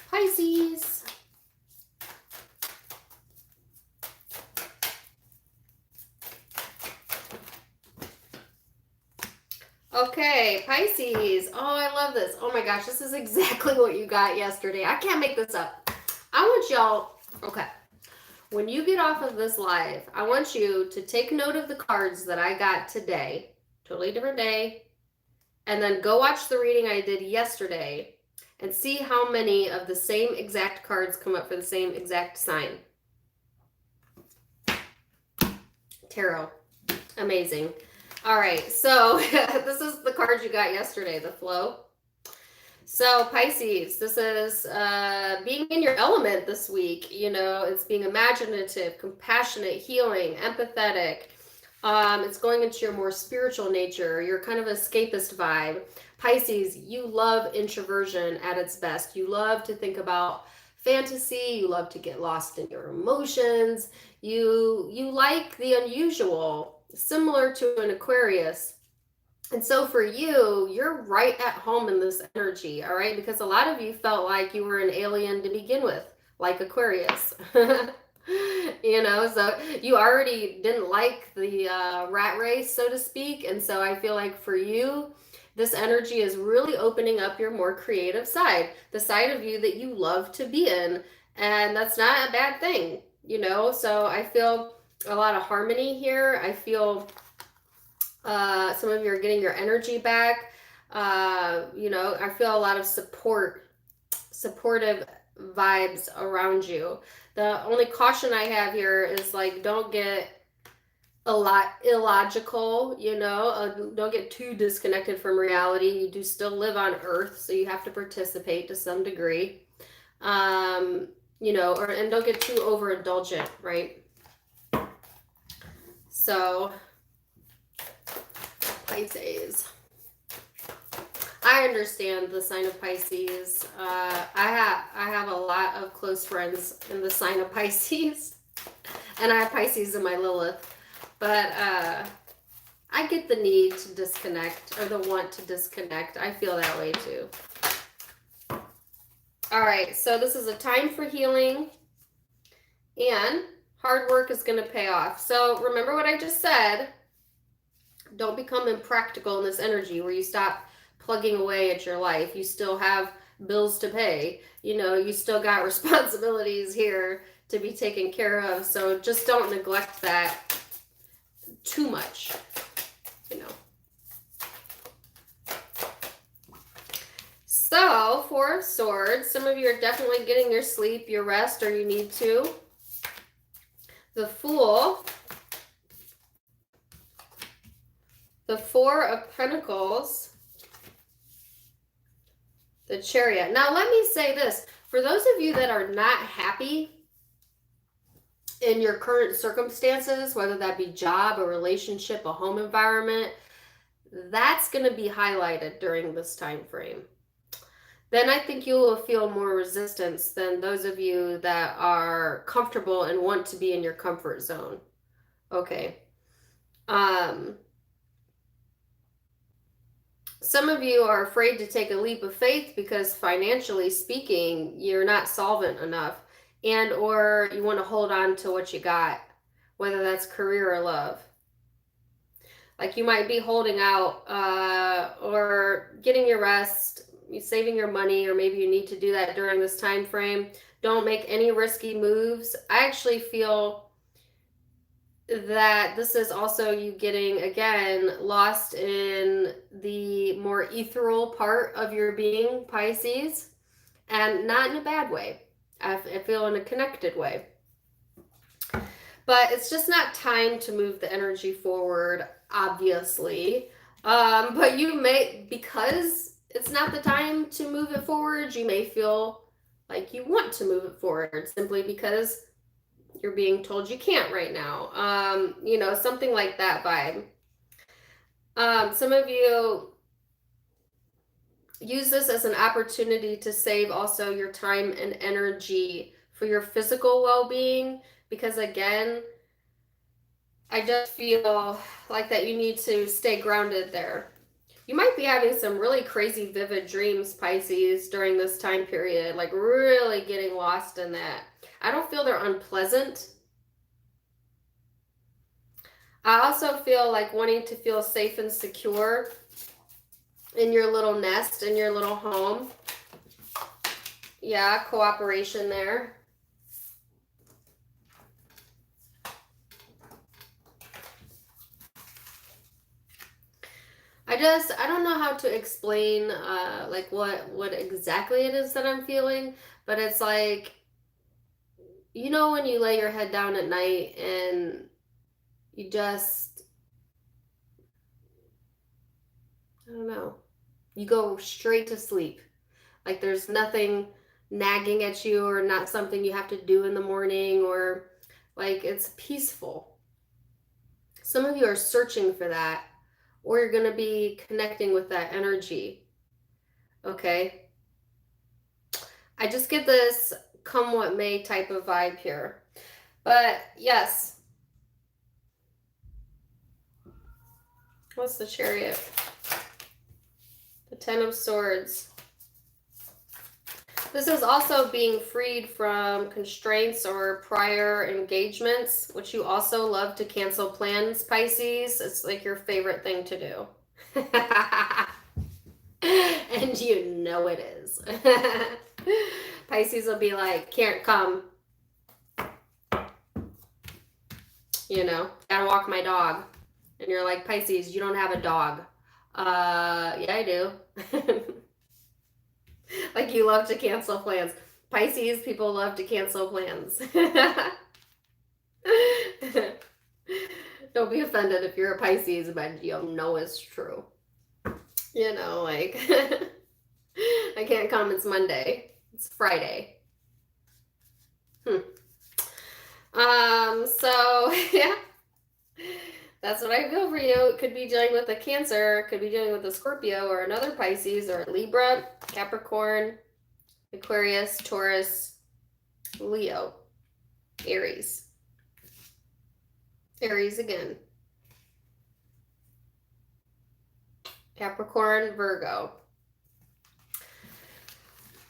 Pisces. Okay, Pisces. Oh, I love this. Oh my gosh, this is exactly what you got yesterday. I can't make this up. I want y'all, okay, when you get off of this live, I want you to take note of the cards that I got today. Totally different day. and then go watch the reading I did yesterday and see how many of the same exact cards come up for the same exact sign. Tarot. Amazing. All right, so this is the cards you got yesterday, the flow. So Pisces, this is being in your element this week. You know, it's being imaginative, compassionate, healing, empathetic. It's going into your more spiritual nature, your kind of escapist vibe. Pisces, you love introversion at its best. You love to think about fantasy. You love to get lost in your emotions. You like the unusual, similar to an Aquarius. And so for you, you're right at home in this energy, all right? Because a lot of you felt like you were an alien to begin with, like Aquarius. You know, so you already didn't like the rat race, so to speak. And so I feel like for you, this energy is really opening up your more creative side, the side of you that you love to be in. And that's not a bad thing, you know? So I feel a lot of harmony here. I feel some of you are getting your energy back. You know, I feel a lot of supportive vibes around you. The only caution I have here is like, don't get a lot illogical, you know, don't get too disconnected from reality. You do still live on Earth, so you have to participate to some degree. You know, and don't get too overindulgent, right? So Pisces. I understand the sign of Pisces. I have a lot of close friends in the sign of Pisces, and I have Pisces in my Lilith. But I get the need to disconnect, or the want to disconnect. I feel that way too. All right, so this is a time for healing, and hard work is going to pay off. So remember what I just said. Don't become impractical in this energy where you stop plugging away at your life. You still have bills to pay. You know, you still got responsibilities here to be taken care of. So just don't neglect that too much, you know. So, Four of Swords, some of you are definitely getting your sleep, your rest, or you need to. The Fool. The Four of Pentacles. The Chariot. Now, let me say this. For those of you that are not happy in your current circumstances, whether that be job, a relationship, a home environment, that's going to be highlighted during this time frame. Then I think you will feel more resistance than those of you that are comfortable and want to be in your comfort zone. Okay. Some of you are afraid to take a leap of faith because financially speaking, you're not solvent enough, and or you want to hold on to what you got, whether that's career or love. Like you might be holding out or getting your rest, saving your money, or maybe you need to do that during this time frame. Don't make any risky moves. I actually feel that this is also you getting, again, lost in the more ethereal part of your being, Pisces, and not in a bad way. I feel in a connected way. But it's just not time to move the energy forward, obviously. But you may, because it's not the time to move it forward, you may feel like you want to move it forward simply because you're being told you can't right now. You know, something like that vibe. Some of you use this as an opportunity to save also your time and energy for your physical well-being, because again, I just feel like that you need to stay grounded there. You might be having some really crazy vivid dreams, Pisces, during this time period, like really getting lost in that. I don't feel they're unpleasant. I also feel like wanting to feel safe and secure in your little nest, in your little home. Yeah, cooperation there. I I don't know how to explain like what exactly it is that I'm feeling, but it's like, you know, when you lay your head down at night and you just, I don't know, you go straight to sleep. Like there's nothing nagging at you or not something you have to do in the morning, or like it's peaceful. Some of you are searching for that, or you're going to be connecting with that energy. Okay. I just get this come what may type of vibe here. But yes. What's the Chariot? The Ten of Swords. This is also being freed from constraints or prior engagements, which you also love to cancel plans, Pisces. It's like your favorite thing to do. And you know it is. Pisces will be like, can't come. You know, gotta walk my dog. And you're like, Pisces, you don't have a dog. Yeah, I do. Like you love to cancel plans. Pisces, people love to cancel plans. Don't be offended if you're a Pisces, but you know it's true. You know, like, I can't come, it's Monday. It's Friday. So, yeah. That's what I feel for you. It could be dealing with a Cancer, it could be dealing with a Scorpio or another Pisces or a Libra, Capricorn, Aquarius, Taurus, Leo, Aries. Aries again. Capricorn, Virgo.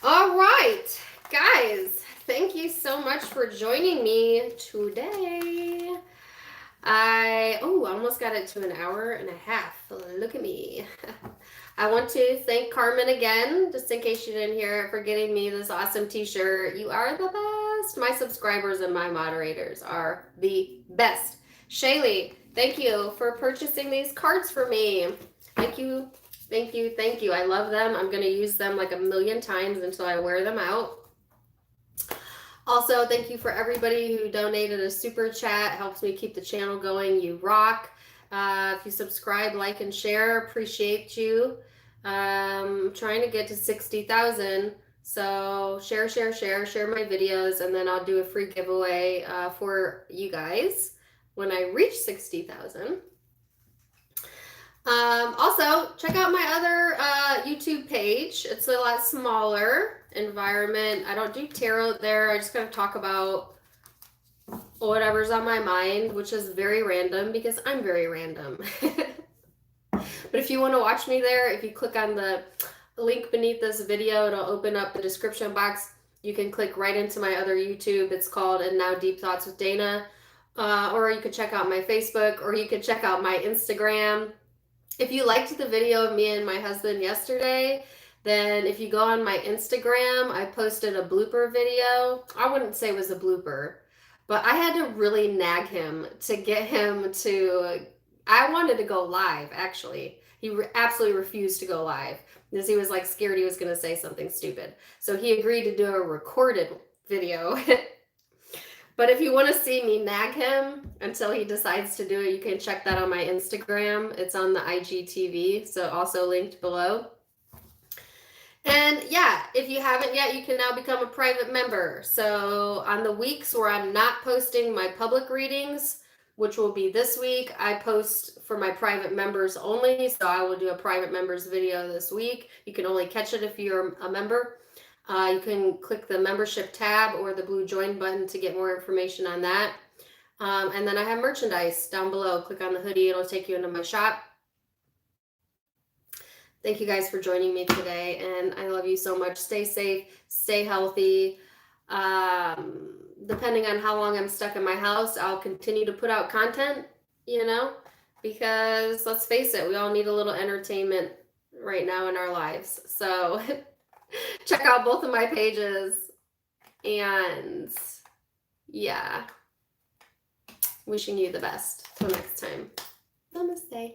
All right, guys, thank you so much for joining me today. I almost got it to an hour and a half. Look at me. I want to thank Carmen again, just in case you didn't hear it, for getting me this awesome t-shirt. You are the best. My subscribers and my moderators are the best. Shaylee, thank you for purchasing these cards for me. Thank you, thank you, thank you. I love them. I'm going to use them like a million times until I wear them out. Also, thank you for everybody who donated a super chat. Helps me keep the channel going. You rock. If you subscribe, like, and share, appreciate you. Trying to get to 60,000. So share my videos, and then I'll do a free giveaway for you guys when I reach 60,000. Also, check out my other YouTube page. It's a lot smaller environment. I don't do tarot there. I just kind of talk about whatever's on my mind, which is very random because I'm very random. But if you want to watch me there, if you click on the link beneath this video, it'll open up the description box. You can click right into my other YouTube. It's called And Now Deep Thoughts with Dana. Or you could check out my Facebook, or you could check out my Instagram. If you liked the video of me and my husband yesterday, then if you go on my Instagram, I posted a blooper video. I wouldn't say it was a blooper, but I had to really nag him to get him to, I wanted to go live, actually. He absolutely refused to go live because he was like scared he was going to say something stupid. So he agreed to do a recorded video. But if you want to see me nag him until he decides to do it, you can check that on my Instagram. It's on the IGTV, so also linked below. And yeah, if you haven't yet, you can now become a private member. So on the weeks where I'm not posting my public readings, which will be this week, I post for my private members only. So I will do a private members video this week. You can only catch it if you're a member. You can click the membership tab or the blue join button to get more information on that. And then I have merchandise down below. Click on the hoodie. It'll take you into my shop. Thank you guys for joining me today. And I love you so much. Stay safe. Stay healthy. Depending on how long I'm stuck in my house, I'll continue to put out content, you know, because let's face it, we all need a little entertainment right now in our lives. So check out both of my pages, and yeah, wishing you the best. Till next time. Namaste.